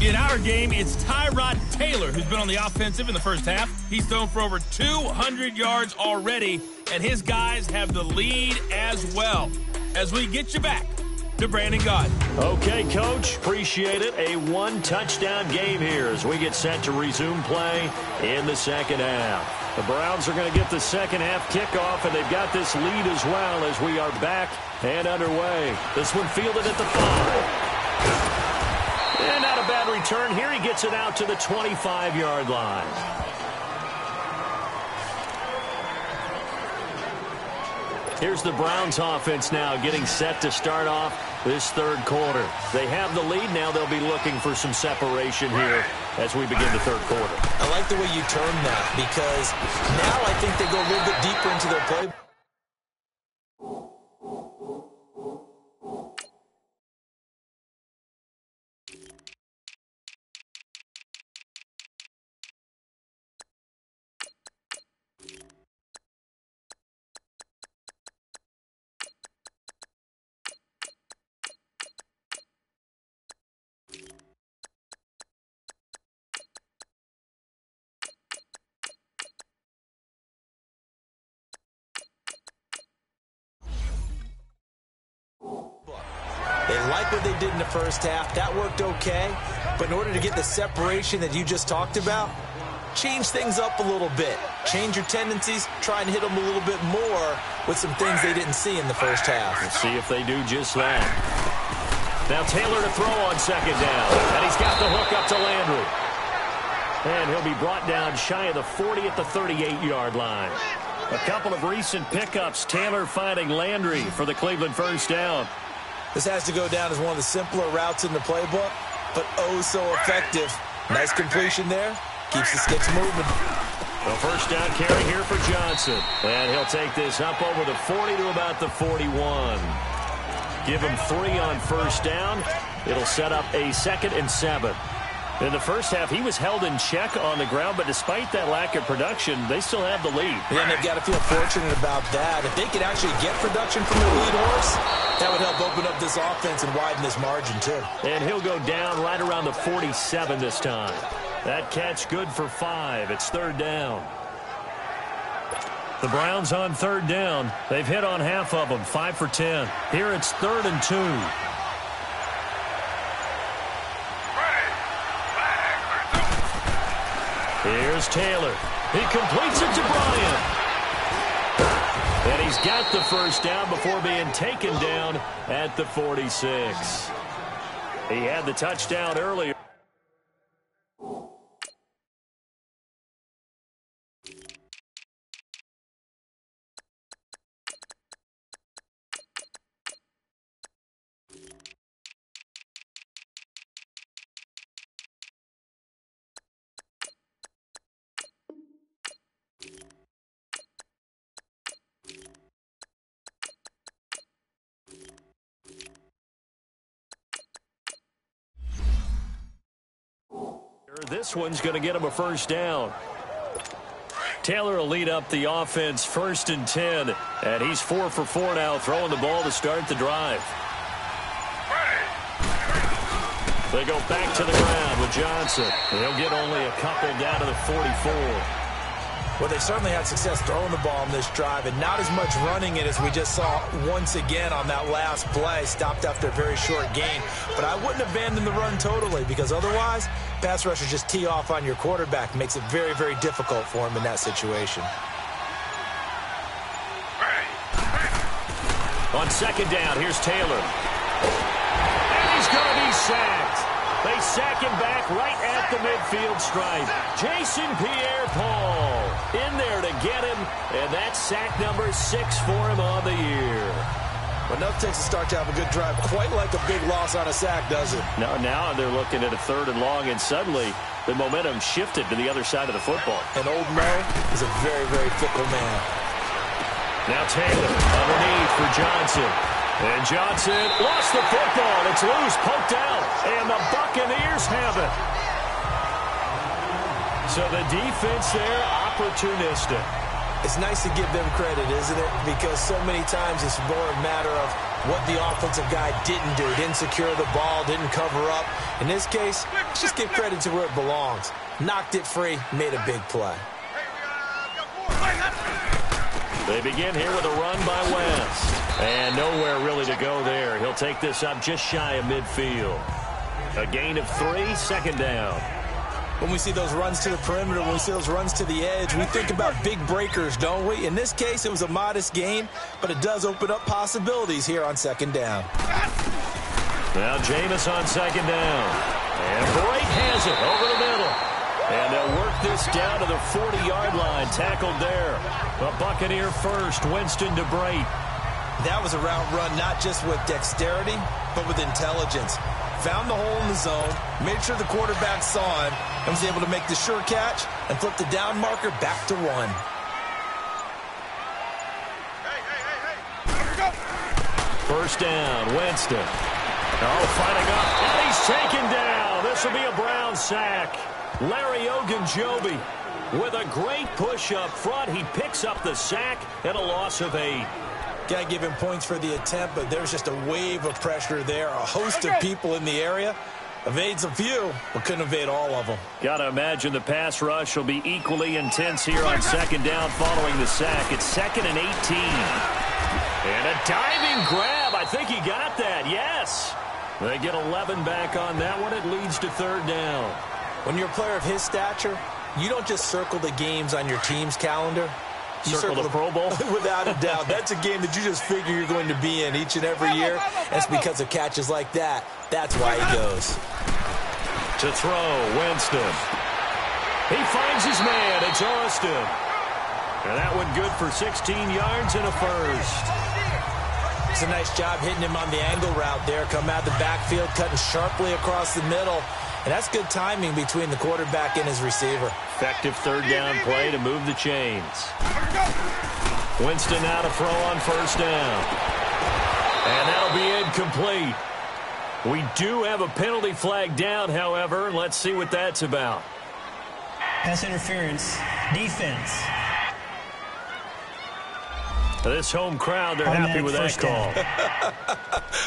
In our game, it's Tyrod Taylor who's been on the offensive in the first half. He's thrown for over 200 yards already, and his guys have the lead as well. As we get you back to Brandon Gaudin. Okay, Coach. Appreciate it. A 1-touchdown game here as we get set to resume play in the second half. The Browns are going to get the second half kickoff, and they've got this lead as well as we are back and underway. This one fielded at the 5. And not a bad return here. He gets it out to the 25-yard line. Here's the Browns offense now getting set to start off this third quarter. They have the lead. Now they'll be looking for some separation here as we begin the third quarter. I like the way you term that because now I think they go a little bit deeper into their play. like what they did in the first half. That worked okay. But in order to get the separation that you just talked about, change things up a little bit. Change your tendencies. Try and hit them a little bit more with some things they didn't see in the first half. We'll see if they do just that. Now Taylor to throw on second down. And he's got the hook up to Landry. And he'll be brought down shy of the 40 at the 38-yard line. A couple of recent pickups. Taylor finding Landry for the Cleveland first down. This has to go down as one of the simpler routes in the playbook, but oh so effective. Nice completion there. Keeps the sticks moving. The first down carry here for Johnson. And he'll take this up over the 40 to about the 41. Give him 3 on first down. It'll set up a 2nd and 7. In the first half, he was held in check on the ground, but despite that lack of production, they still have the lead. Yeah, they've got to feel fortunate about that. If they could actually get production from their lead horse, that would help open up this offense and widen this margin, too. And he'll go down right around the 47 this time. That catch good for 5. It's 3rd down. The Browns on 3rd down. They've hit on half of them, 5 for 10. Here it's 3rd and 2. Here's Taylor. He completes it to Bryant. And he's got the first down before being taken down at the 46. He had the touchdown earlier. This one's going to get him a first down. Taylor will lead up the offense 1st and 10. And he's 4 for 4 now, throwing the ball to start the drive. They go back to the ground with Johnson. They'll get only a couple down to the 44. Well, they certainly had success throwing the ball on this drive, and not as much running it as we just saw once again on that last play. Stopped after a very short gain. But I wouldn't abandon the run totally, because otherwise, pass rushers just tee off on your quarterback. Makes it very, very difficult for him in that situation. On 2nd down, here's Taylor. And he's going to be sacked. They sack him back right at the midfield stripe. Jason Pierre-Paul in there to get him, and that's sack number 6 for him on the year. Enough takes a start to have a good drive. Quite like a big loss on a sack, does it? Now they're looking at a 3rd and long, and suddenly the momentum shifted to the other side of the football. And old Mo is a very, very fickle man. Now Taylor underneath for Johnson. And Johnson lost the football. It's loose, poked out, and the Buccaneers have it. So the defense there, opportunistic. It's nice to give them credit, isn't it? Because so many times it's more a matter of what the offensive guy didn't do. Didn't secure the ball, didn't cover up. In this case, just give credit to where it belongs. Knocked it free, made a big play. They begin here with a run by West. And nowhere really to go there. He'll take this up just shy of midfield. A gain of 3, 2nd down. When we see those runs to the perimeter, when we see those runs to the edge, we think about big breakers, don't we? In this case, it was a modest gain, but it does open up possibilities here on 2nd down. Now Jameis on 2nd down. And Bright has it over the middle. And they'll work this down to the 40-yard line. Tackled there. The Buccaneer first, Winston to Bright. That was a route run not just with dexterity, but with intelligence. Found the hole in the zone, made sure the quarterback saw him, and was able to make the sure catch and flip the down marker back to 1. First down, Winston. Oh, fighting up, and he's taken down. This will be a Brown sack. Larry Ogunjobi with a great push up front. He picks up the sack and a loss of 8. Got to give him points for the attempt, but there's just a wave of pressure there. A host of people in the area. Evades a few, but couldn't evade all of them. Got to imagine the pass rush will be equally intense here on 2nd down following the sack. It's 2nd and 18. And a diving grab. I think he got that, yes. They get 11 back on that one. It leads to third down. When you're a player of his stature, you don't just circle the games on your team's calendar. You circle the Pro Bowl? Without a doubt. That's a game that you just figure you're going to be in each and every year. And it's because of catches like that. That's why he goes. To throw, Winston. He finds his man. It's Austin. And that one good for 16 yards and a first. It's a nice job hitting him on the angle route there. Come out the backfield, cutting sharply across the middle. And that's good timing between the quarterback and his receiver. Effective third down play to move the chains. Winston now to throw on first down. And that'll be incomplete. We do have a penalty flag down, however. Let's see what that's about. Pass interference. Defense. This home crowd, they're happy with that call.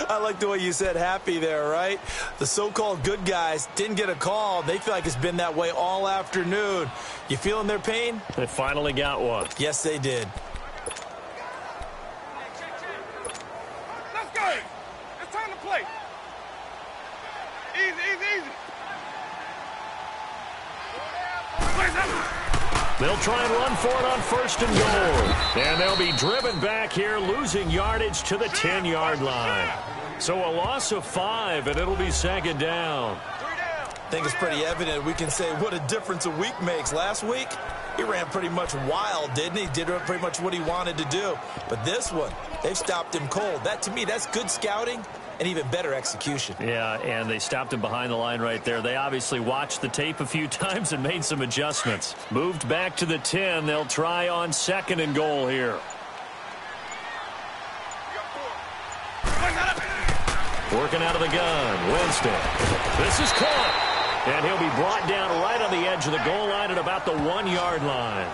I like the way you said happy there, right? The so-called good guys didn't get a call. They feel like it's been that way all afternoon. You feeling their pain? They finally got one. Yes, they did. Let's go. It's time to play. Easy, easy, easy. They'll try and run for it on first and goal. And they'll be driven back here, losing yardage to the 10-yard line. So a loss of 5, and it'll be second down. I think it's pretty evident. We can say what a difference a week makes. Last week, he ran pretty much wild, didn't he? Did pretty much what he wanted to do. But this one, they've stopped him cold. That, to me, that's good scouting and even better execution. Yeah, and they stopped him behind the line right there. They obviously watched the tape a few times and made some adjustments. Moved back to the 10. They'll try on second and goal here. Working out of the gun, Winston. This is caught. And he'll be brought down right on the edge of the goal line at about the 1-yard line.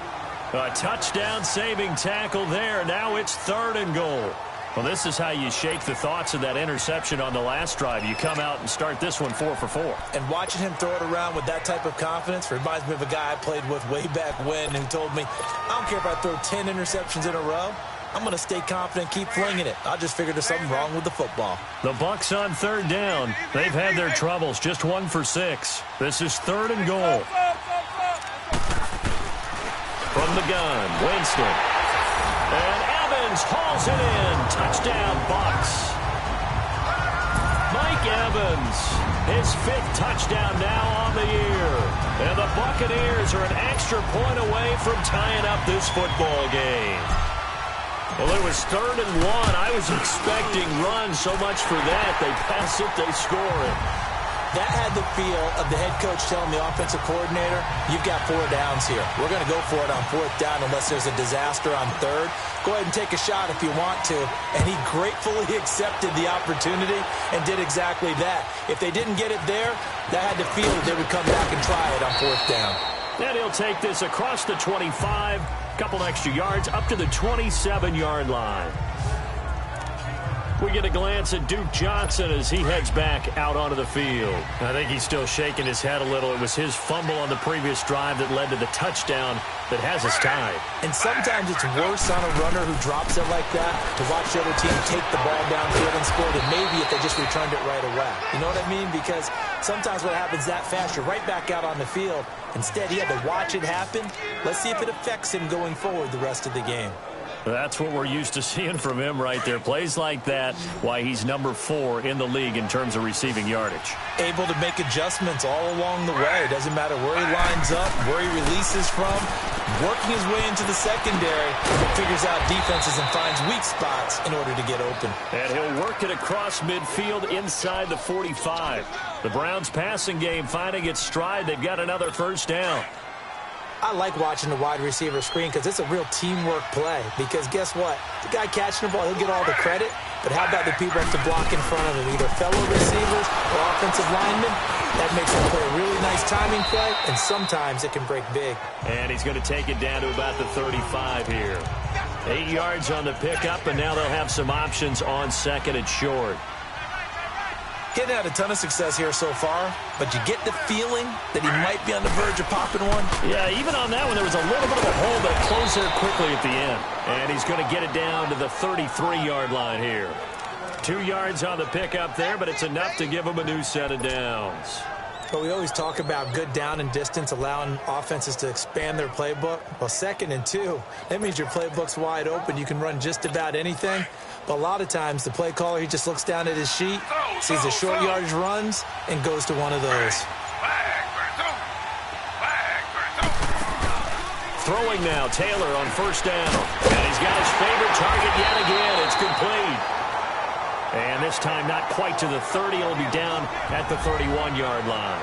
A touchdown-saving tackle there. Now it's third and goal. Well, this is how you shake the thoughts of that interception on the last drive. You come out and start this one 4 for 4. And watching him throw it around with that type of confidence reminds me of a guy I played with way back when who told me, I don't care if I throw 10 interceptions in a row. I'm going to stay confident, keep flinging it. I just figured there's something wrong with the football. The Bucs on third down. They've had their troubles, just 1 for 6. This is third and goal. From the gun, Winston. And Evans hauls it in. Touchdown, Bucs. Mike Evans, his 5th touchdown now on the year. And the Buccaneers are an extra point away from tying up this football game. Well, it was third and 1. I was expecting runs, so much for that. They pass it, they score it. That had the feel of the head coach telling the offensive coordinator, you've got 4 downs here. We're going to go for it on 4th down unless there's a disaster on 3rd. Go ahead and take a shot if you want to. And he gratefully accepted the opportunity and did exactly that. If they didn't get it there, that had the feel that they would come back and try it on 4th down. And he'll take this across the 25, couple extra yards, up to the 27-yard line. We get a glance at Duke Johnson as he heads back out onto the field. I think he's still shaking his head a little. It was his fumble on the previous drive that led to the touchdown that has us tied. And sometimes it's worse on a runner who drops it like that to watch the other team take the ball downfield and score than maybe if they just returned it right away. You know what I mean? Because sometimes what happens that fast, you're right back out on the field. Instead, he had to watch it happen. Let's see if it affects him going forward the rest of the game. That's what we're used to seeing from him right there. Plays like that, why he's number 4 in the league in terms of receiving yardage. Able to make adjustments all along the way. Doesn't matter where he lines up, where he releases from. Working his way into the secondary, he figures out defenses and finds weak spots in order to get open. And he'll work it across midfield inside the 45. The Browns passing game finding its stride. They've got another first down. I like watching the wide receiver screen because it's a real teamwork play. Because guess what? The guy catching the ball, he'll get all the credit. But how about the people that have to block in front of him, either fellow receivers or offensive linemen? That makes him play a really nice timing play, and sometimes it can break big. And he's going to take it down to about the 35 here. 8 yards on the pickup, and now they'll have some options on second and short. Getting had a ton of success here so far, but you get the feeling that he might be on the verge of popping one. Yeah, even on that one, there was a little bit of a hole, but it closed there quickly at the end. And he's going to get it down to the 33-yard line here. 2 yards on the pickup there, but it's enough to give them a new set of downs. But we always talk about good down and distance, allowing offenses to expand their playbook. Well, 2nd and 2, that means your playbook's wide open. You can run just about anything. But a lot of times, the play caller, he just looks down at his sheet, sees the short yardage runs, and goes to one of those. Throwing now, Taylor on 1st down. And he's got his favorite target yet again. It's complete. And this time not quite to the 30. It'll be down at the 31-yard line.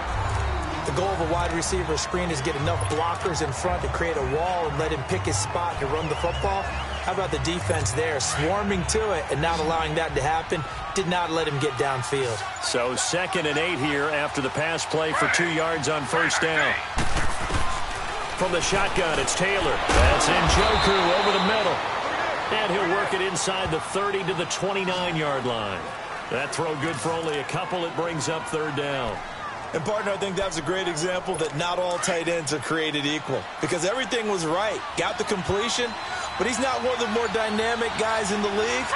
The goal of a wide receiver screen is get enough blockers in front to create a wall and let him pick his spot to run the football. How about the defense there, swarming to it and not allowing that to happen? Did not let him get downfield. So 2nd and 8 here after the pass play for 2 yards on 1st down. From the shotgun, it's Taylor. That's Njoku over the middle. And he'll work it inside the 30 to the 29-yard line. That throw good for only a couple. It brings up 3rd down. And, partner, I think that's a great example that not all tight ends are created equal. Because everything was right. Got the completion, but he's not one of the more dynamic guys in the league.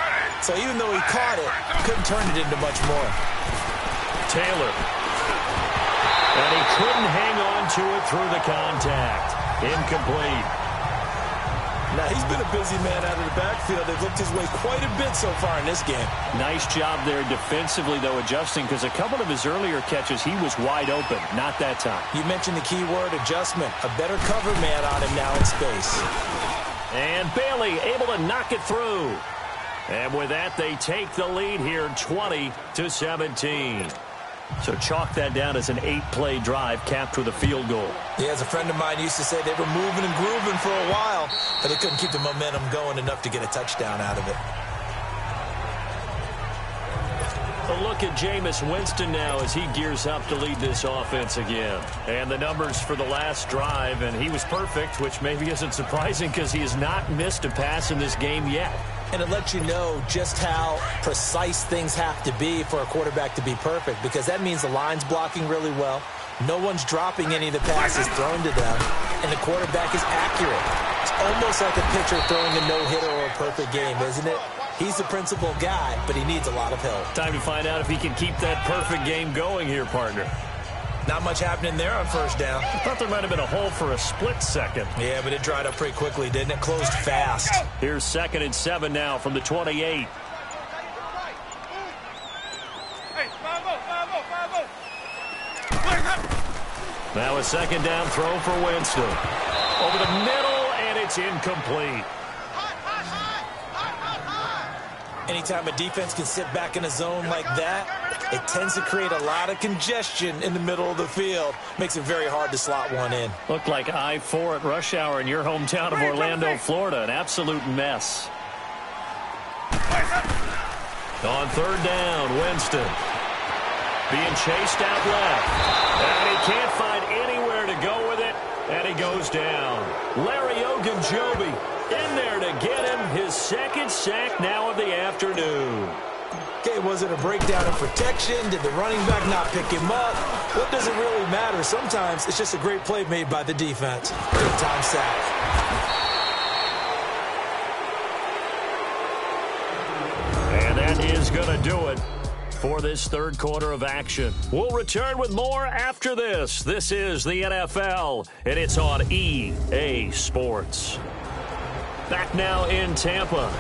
So even though he caught it, couldn't turn it into much more. Taylor. And he couldn't hang on to it through the contact. Incomplete. Now, he's been a busy man out of the backfield. They've looked his way quite a bit so far in this game. Nice job there defensively, though, adjusting, because a couple of his earlier catches, he was wide open. Not that time. You mentioned the key word, adjustment. A better cover man on him now in space. And Bailey able to knock it through. And with that, they take the lead here, 20-17. So chalk that down as an 8-play drive capped with a field goal. Yeah, as a friend of mine used to say, they were moving and grooving for a while, but they couldn't keep the momentum going enough to get a touchdown out of it. A look at Jameis Winston now as he gears up to lead this offense again. And the numbers for the last drive, and he was perfect, which maybe isn't surprising because he has not missed a pass in this game yet. And it lets you know just how precise things have to be for a quarterback to be perfect, because that means the line's blocking really well. No one's dropping any of the passes thrown to them, and the quarterback is accurate. It's almost like a pitcher throwing a no-hitter or a perfect game, isn't it? He's the principal guy, but he needs a lot of help. Time to find out if he can keep that perfect game going here, partner. Not much happening there on 1st down. I thought there might have been a hole for a split second. Yeah, but it dried up pretty quickly, didn't it? Closed fast. Here's 2nd and 7 now from the 28. Hey, 5-0. Now a 2nd down throw for Winston. Over the middle, and it's incomplete. Anytime a defense can sit back in a zone like that, it tends to create a lot of congestion in the middle of the field. Makes it very hard to slot one in. Looked like I-4 at rush hour in your hometown of Orlando, Florida. An absolute mess. On 3rd down, Winston. Being chased out left. And he can't find anywhere to go with it. And he goes down. Larry Ogunjobi in there to get him his 2nd sack now of the afternoon. Okay, was it a breakdown in protection? Did the running back not pick him up? What does it really matter? Sometimes it's just a great play made by the defense. Big time sack. And that is going to do it for this 3rd quarter of action. We'll return with more after this. This is the NFL, and it's on EA Sports. Back now in Tampa.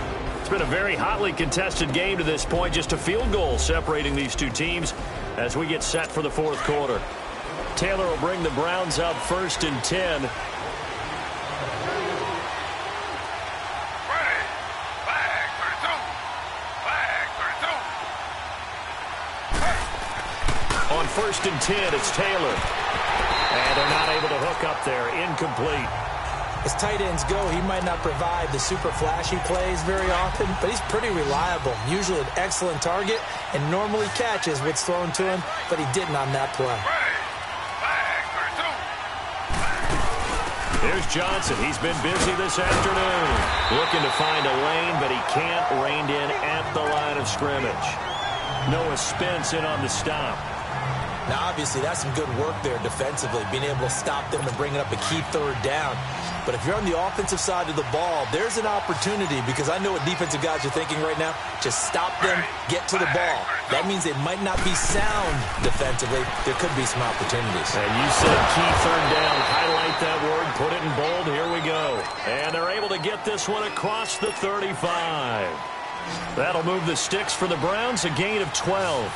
It's been a very hotly contested game to this point. Just a field goal separating these two teams as we get set for the 4th quarter. Taylor will bring the Browns up 1st and 10. On 1st and 10, it's Taylor. And they're not able to hook up there. Incomplete. As tight ends go, he might not provide the super flashy plays very often, but he's pretty reliable. Usually an excellent target and normally catches what's thrown to him, but he didn't on that play. There's Johnson. He's been busy this afternoon. Looking to find a lane, but he can't. Reined in at the line of scrimmage. Noah Spence in on the stop. Now, obviously, that's some good work there defensively, being able to stop them and bring up a key third down. But if you're on the offensive side of the ball, there's an opportunity, because I know what defensive guys are thinking right now. Just stop them, get to the ball. That means they might not be sound defensively. There could be some opportunities. And you said key third down. Highlight that word, put it in bold. Here we go. And they're able to get this one across the 35. That'll move the sticks for the Browns, a gain of 12.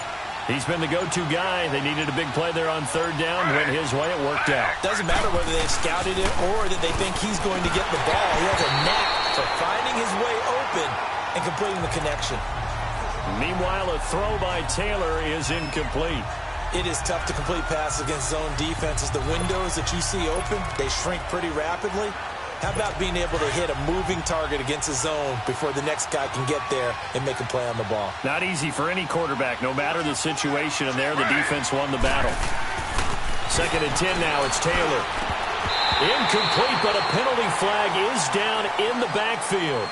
He's been the go-to guy. They needed a big play there on third down. Went his way. It worked out. Doesn't matter whether they've scouted it or that they think he's going to get the ball. He has a knack for finding his way open and completing the connection. Meanwhile, a throw by Taylor is incomplete. It is tough to complete passes against zone defenses. The windows that you see open, they shrink pretty rapidly. How about being able to hit a moving target against a zone before the next guy can get there and make a play on the ball? Not easy for any quarterback, no matter the situation, and there the defense won the battle. 2nd and 10 now. It's Taylor. Incomplete, but a penalty flag is down in the backfield.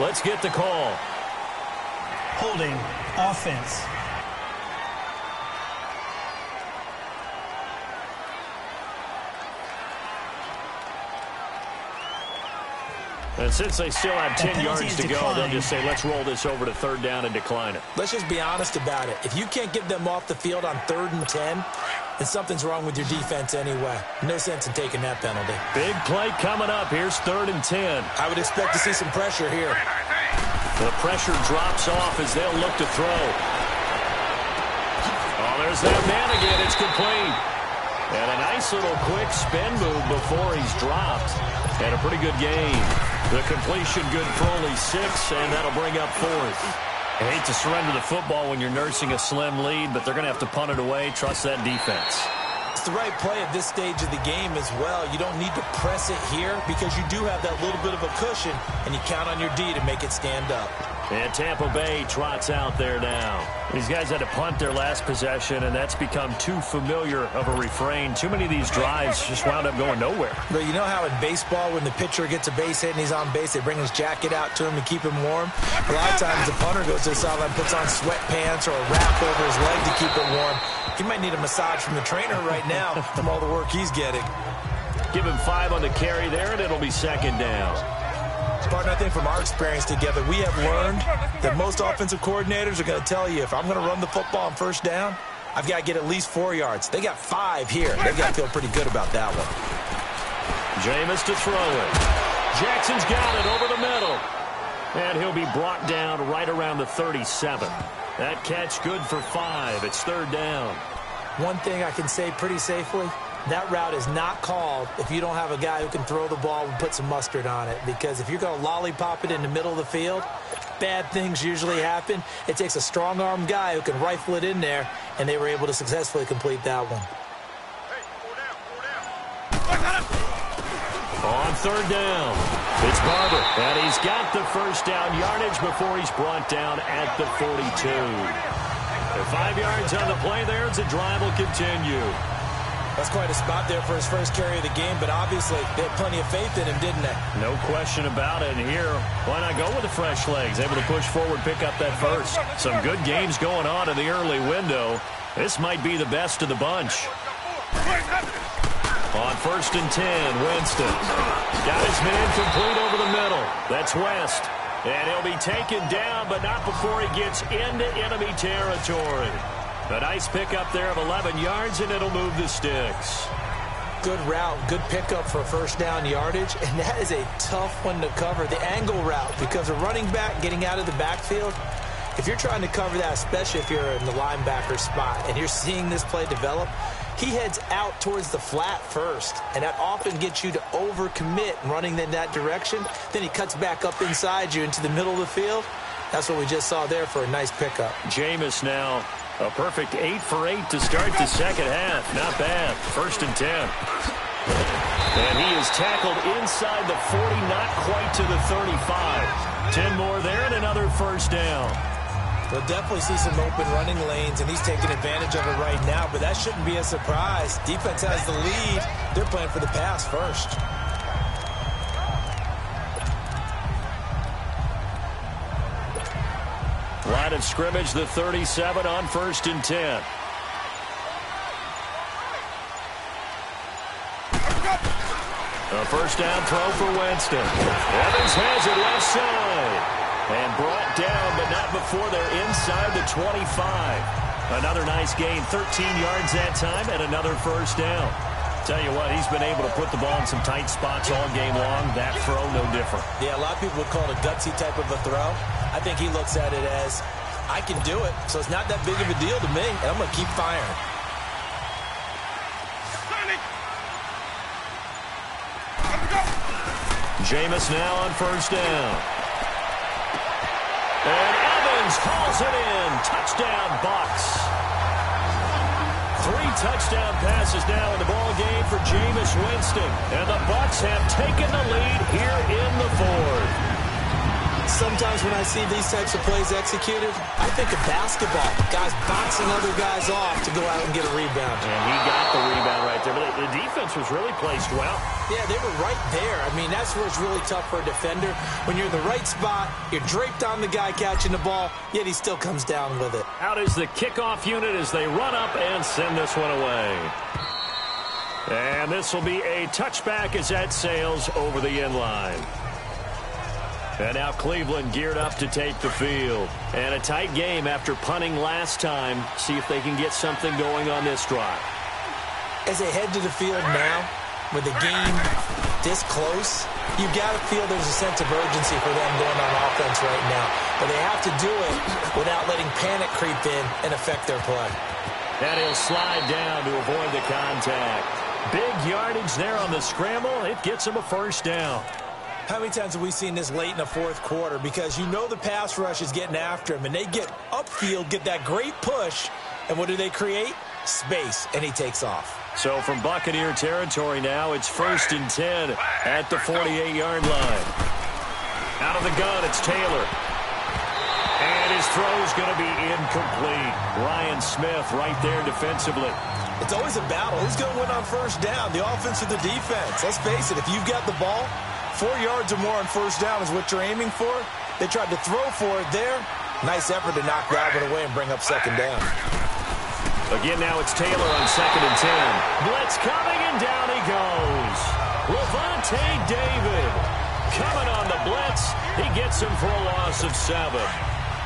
Let's get the call. Holding offense. And since they still have 10 yards to go, they'll just say, let's roll this over to third down and decline it. Let's just be honest about it. If you can't get them off the field on 3rd and 10, then something's wrong with your defense anyway. No sense in taking that penalty. Big play coming up. Here's 3rd and 10. I would expect to see some pressure here. The pressure drops off as they'll look to throw. Oh, there's that man again. It's complete. And a nice little quick spin move before he's dropped. And a pretty good game. The completion good for only 6, and that'll bring up 4th. I hate to surrender the football when you're nursing a slim lead, but they're going to have to punt it away. Trust that defense. It's the right play at this stage of the game as well. You don't need to press it here because you do have that little bit of a cushion, and you count on your D to make it stand up. And Tampa Bay trots out there now. These guys had to punt their last possession, and that's become too familiar of a refrain. Too many of these drives just wound up going nowhere. But you know how in baseball, when the pitcher gets a base hit and he's on base, they bring his jacket out to him to keep him warm? A lot of times the punter goes to the sideline, puts on sweatpants or a wrap over his leg to keep it warm. He might need a massage from the trainer right now from all the work he's getting. Give him 5 on the carry there, and it'll be 2nd down. Partner, I think from our experience together, we have learned that most offensive coordinators are going to tell you, if I'm going to run the football on 1st down, I've got to get at least 4 yards. They got 5 here. They've got to feel pretty good about that one. Jameis to throw it. Jackson's got it over the middle. And he'll be brought down right around the 37. That catch good for 5. It's 3rd down. One thing I can say pretty safely, that route is not called if you don't have a guy who can throw the ball and put some mustard on it. Because if you're going to lollipop it in the middle of the field, bad things usually happen. It takes a strong-arm guy who can rifle it in there, and they were able to successfully complete that one. On 3rd down, it's Barber, and he's got the 1st down yardage before he's brought down at the 42. And 5 yards on the play there as the drive will continue. That's quite a spot there for his first carry of the game, but obviously they had plenty of faith in him, didn't they? No question about it. And here, why not go with the fresh legs? Able to push forward, pick up that 1st. Some good games going on in the early window. This might be the best of the bunch. On 1st and 10, Winston. Got his man complete over the middle. That's West. And he'll be taken down, but not before he gets into enemy territory. A nice pickup there of 11 yards, and it'll move the sticks. Good route, good pickup for 1st down yardage, and that is a tough one to cover, the angle route, because a running back getting out of the backfield, if you're trying to cover that, especially if you're in the linebacker spot, and you're seeing this play develop, he heads out towards the flat first, and that often gets you to overcommit running in that direction. Then he cuts back up inside you into the middle of the field. That's what we just saw there for a nice pickup. Jameis now. A perfect 8 for 8 to start the 2nd half. Not bad. 1st and 10. And he is tackled inside the 40, not quite to the 35. 10 more there and another 1st down. We'll definitely see some open running lanes, and he's taking advantage of it right now, but that shouldn't be a surprise. Defense has the lead. They're playing for the pass first. Line of scrimmage, the 37 on 1st and 10. A first down throw for Winston. Evans has it left side. And brought down, but not before they're inside the 25. Another nice gain, 13 yards that time, and another first down. Tell you what, he's been able to put the ball in some tight spots all game long. That throw, no different. Yeah, a lot of people would call it a gutsy type of a throw. I think he looks at it as, I can do it, so it's not that big of a deal to me, and I'm going to keep firing. Jameis now on first down. And Evans hauls it in. Touchdown, Bucs. 3 touchdown passes now in the ball game for Jameis Winston. And the Bucs have taken the lead here in the fourth. Sometimes when I see these types of plays executed, I think of basketball. Guys boxing other guys off to go out and get a rebound. And he got the rebound right there. But the defense was really placed well. Yeah, they were right there. I mean, that's where it's really tough for a defender. When you're in the right spot, you're draped on the guy catching the ball, yet he still comes down with it. Out is the kickoff unit as they run up and send this one away. And this will be a touchback as that sails over the end line. And now Cleveland geared up to take the field. And a tight game after punting last time. See if they can get something going on this drive. As they head to the field now, with the game this close, you got to feel there's a sense of urgency for them going on offense right now. But they have to do it without letting panic creep in and affect their play. And he'll slide down to avoid the contact. Big yardage there on the scramble. It gets him a first down. How many times have we seen this late in the fourth quarter? Because you know the pass rush is getting after him, and they get upfield, get that great push, and what do they create? Space, and he takes off. So from Buccaneer territory now, it's 1st and 10 at the 48-yard line. Out of the gun, it's Taylor. And his throw's going to be incomplete. Ryan Smith right there defensively. It's always a battle. Who's going to win on first down, the offense or the defense? Let's face it, if you've got the ball, 4 yards or more on first down is what you're aiming for. They tried to throw for it there. Nice effort to knock Galvin away and bring up second down. Again, now it's Taylor on 2nd and 10. Blitz coming, and down he goes. Levante David coming on the blitz. He gets him for a loss of 7.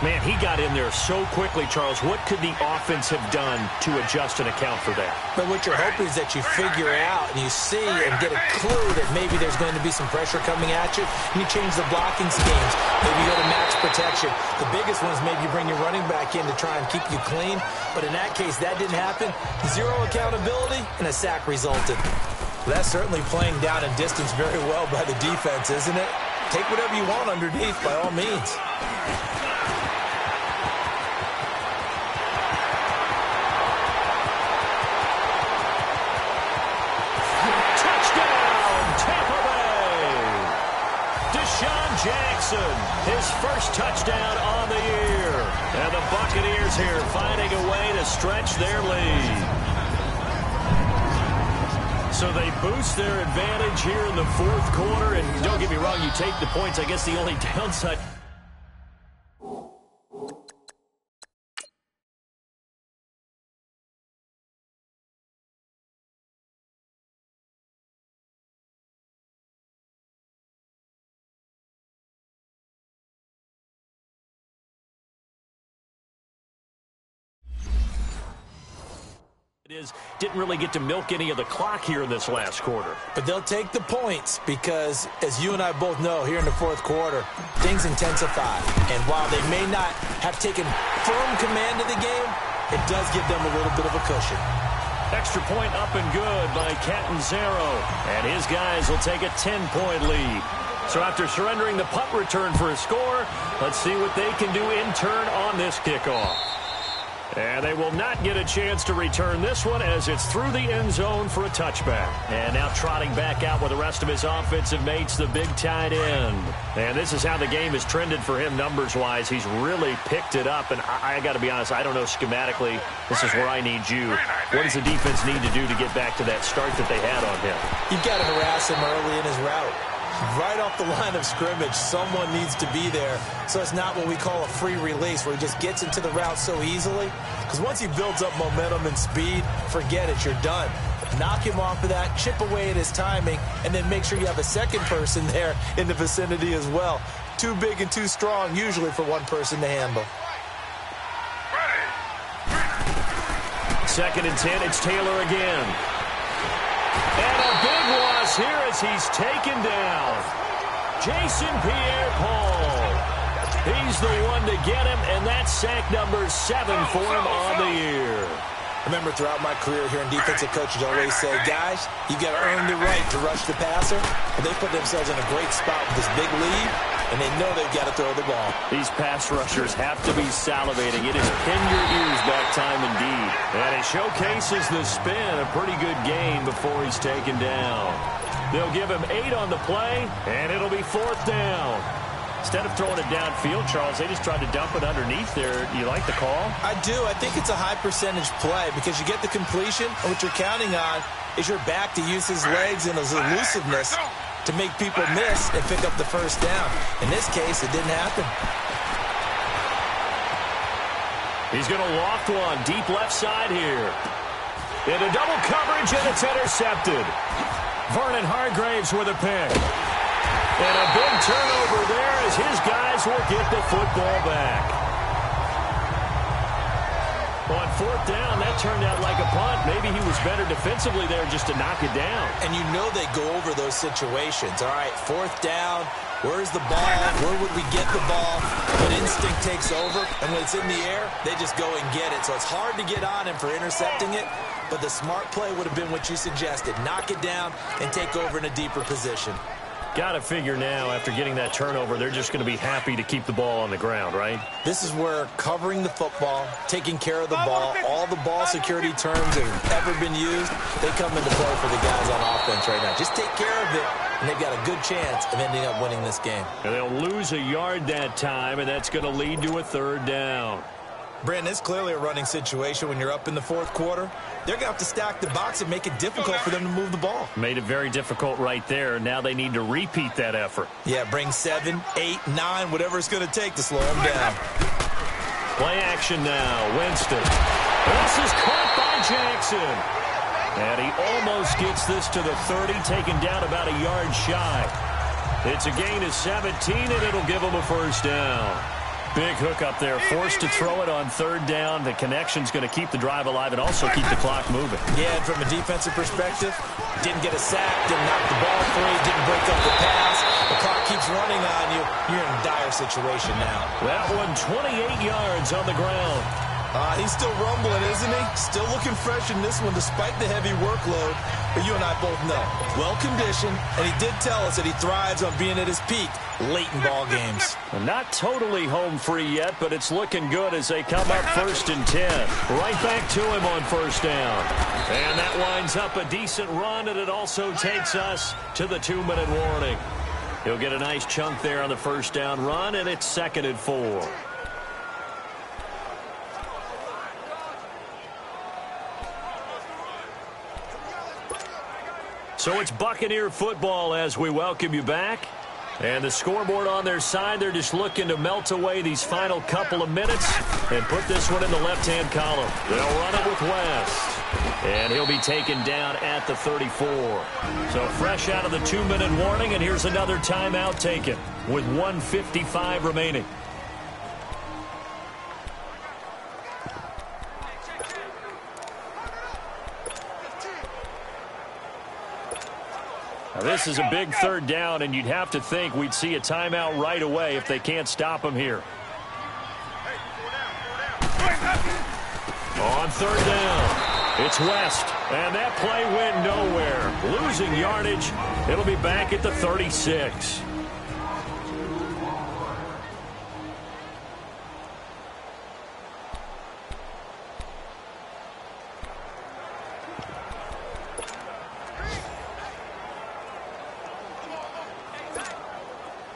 Man, he got in there so quickly, Charles. What could the offense have done to adjust and account for that? But what you're hoping is that you figure out and you see and get a clue that maybe there's going to be some pressure coming at you, and you change the blocking schemes. Maybe you go to max protection. The biggest one is maybe you bring your running back in to try and keep you clean. But in that case, that didn't happen. 0 accountability, and a sack resulted. That's certainly playing down and distance very well by the defense, isn't it? Take whatever you want underneath, by all means. Jackson, his first touchdown on the year. And the Buccaneers here finding a way to stretch their lead. So they boost their advantage here in the fourth quarter. And don't get me wrong, you take the points. I guess the only downside... didn't really get to milk any of the clock here in this last quarter. But they'll take the points because, as you and I both know, here in the fourth quarter, things intensify. And while they may not have taken firm command of the game, it does give them a little bit of a cushion. Extra point up and good by Catanzaro. And his guys will take a 10-point lead. So after surrendering the punt return for a score, let's see what they can do in turn on this kickoff. And they will not get a chance to return this one as it's through the end zone for a touchback. And now trotting back out with the rest of his offensive mates, the big tight end. And this is how the game has trended for him numbers-wise. He's really picked it up. And I got to be honest, I don't know schematically. This is where I need you. What does the defense need to do to get back to that start that they had on him? You've got to harass him early in his route. Right off the line of scrimmage, someone needs to be there. So it's not what we call a free release where he just gets into the route so easily. Because once he builds up momentum and speed, forget it, you're done. knock him off of that, chip away at his timing, and then make sure you have a second person there in the vicinity as well. Too big and too strong usually for one person to handle. 2nd and 10, it's Taylor again. And a big loss here as he's taken down. Jason Pierre-Paul. He's the one to get him, and that's sack number 7 for him on the year. Remember, throughout my career here in defensive coaches always say, guys, you got to earn the right to rush the passer. And they put themselves in a great spot with this big lead, and they know they've got to throw the ball. These pass rushers have to be salivating. It is pin your ears back time indeed. And it showcases the spin, a pretty good gain before he's taken down. They'll give him 8 on the play, and it'll be 4th down. Instead of throwing it downfield, Charles, they just tried to dump it underneath there. You like the call? I do. I think it's a high percentage play because you get the completion, and what you're counting on is your back to use his legs and his elusiveness to make people miss and pick up the first down. In this case, it didn't happen. He's going to loft one deep left side here. Into double coverage, and it's intercepted. Vernon Hargraves with a pick. And a big turnover there as his guys will get the football back. On 4th down, that turned out like a punt. Maybe he was better defensively there just to knock it down. And you know they go over those situations. All right, 4th down, where's the ball? Where would we get the ball? But instinct takes over, and when it's in the air, they just go and get it. So it's hard to get on him for intercepting it, but the smart play would have been what you suggested. Knock it down and take over in a deeper position. Got to figure now, after getting that turnover, they're just going to be happy to keep the ball on the ground, right? This is where covering the football, taking care of the ball, all the ball security terms that have ever been used, they come into play for the guys on offense right now. Just take care of it, and they've got a good chance of ending up winning this game. And they'll lose a yard that time, and that's going to lead to a 3rd down. Brandon, it's clearly a running situation when you're up in the 4th quarter. They're going to have to stack the box and make it difficult for them to move the ball. Made it very difficult right there. Now they need to repeat that effort. Yeah, bring 7, 8, 9, whatever it's going to take to slow them down. Play action now. Winston. This is caught by Jackson. And he almost gets this to the 30, taken down about a yard shy. It's a gain of 17, and it'll give him a 1st down. Big hook up there, forced to throw it on 3rd down. The connection's going to keep the drive alive and also keep the clock moving. Yeah, and from a defensive perspective, didn't get a sack, didn't knock the ball free, didn't break up the pass. The clock keeps running on you. You're in a dire situation now. That one, 28 yards on the ground. He's still rumbling, isn't he? Still looking fresh in this one despite the heavy workload. But you and I both know, well-conditioned, and he did tell us that he thrives on being at his peak late in ball games. Not totally home free yet, but it's looking good as they come up 1st and 10. Right back to him on 1st down. And that winds up a decent run, and it also takes us to the 2-minute warning. He'll get a nice chunk there on the 1st down run, and it's 2nd and 4. So it's Buccaneer football as we welcome you back. And the scoreboard on their side, they're just looking to melt away these final couple of minutes and put this one in the left-hand column. They'll run it with West. And he'll be taken down at the 34. So fresh out of the 2-minute warning, and here's another timeout taken with 1:55 remaining. Now this is a big 3rd down, and you'd have to think we'd see a timeout right away if they can't stop him here. On 3rd down, it's West, and that play went nowhere. Losing yardage, it'll be back at the 36.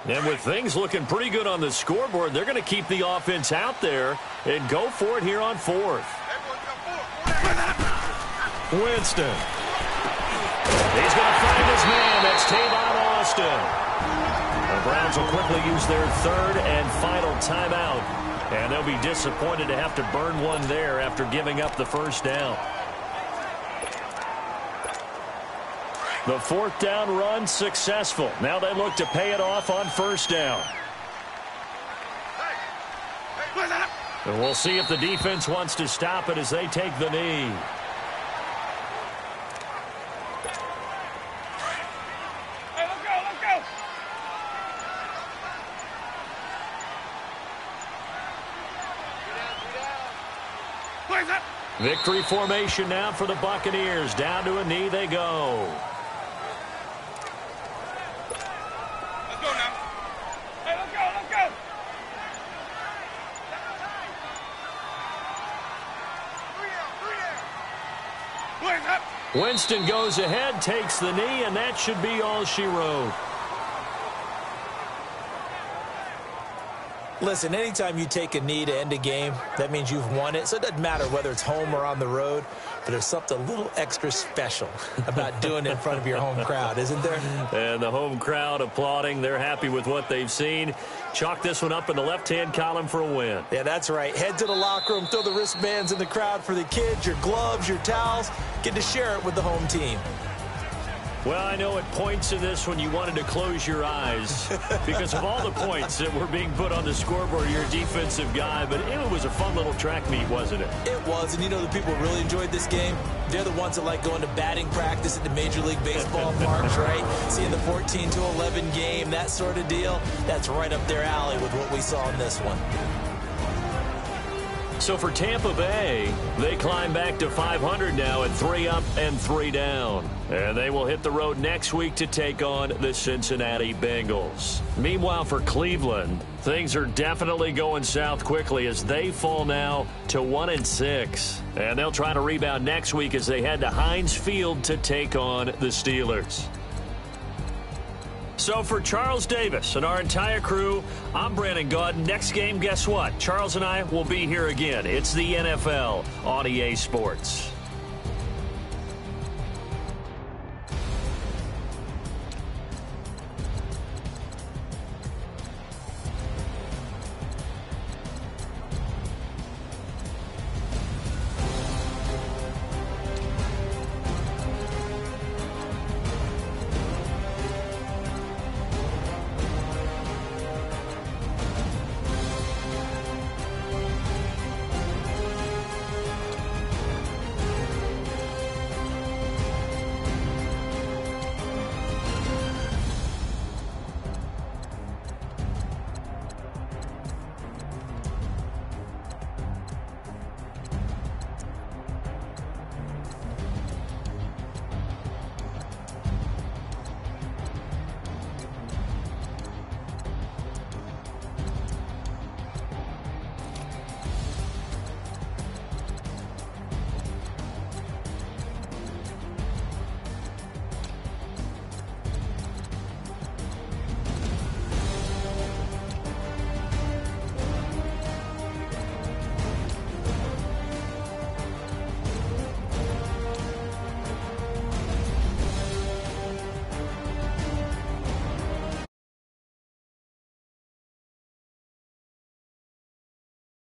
And with things looking pretty good on the scoreboard, they're going to keep the offense out there and go for it here on 4th. Winston. He's going to find his man. That's Tavon Austin. The Browns will quickly use their 3rd and final timeout. And they'll be disappointed to have to burn one there after giving up the 1st down. The fourth down run successful. Now they look to pay it off on first down. And we'll see if the defense wants to stop it as they take the knee. Victory formation now for the Buccaneers. Down to a knee they go. Let's go now. Hey, let's go, let's go. Winston goes ahead, takes the knee, and that should be all she wrote. Listen, anytime you take a knee to end a game, that means you've won it. So it doesn't matter whether it's home or on the road, but there's something a little extra special about doing it in front of your home crowd, isn't there? And the home crowd applauding. They're happy with what they've seen. Chalk this one up in the left-hand column for a win. Yeah, that's right. Head to the locker room, throw the wristbands in the crowd for the kids, your gloves, your towels. Get to share it with the home team. Well, I know at points in this when you wanted to close your eyes because of all the points that were being put on the scoreboard. You're a defensive guy, but it was a fun little track meet, wasn't it? It was, and you know the people who really enjoyed this game? They're the ones that like going to batting practice at the Major League Baseball parks, right? Seeing the 14-11 game, that sort of deal. That's right up their alley with what we saw in this one. So for Tampa Bay, they climb back to 500 now at 3 up and 3 down. And they will hit the road next week to take on the Cincinnati Bengals. Meanwhile, for Cleveland, things are definitely going south quickly as they fall now to 1-6. And they'll try to rebound next week as they head to Heinz Field to take on the Steelers. So for Charles Davis and our entire crew, I'm Brandon Gaudin. Next game, guess what? Charles and I will be here again. It's the NFL on EA Sports.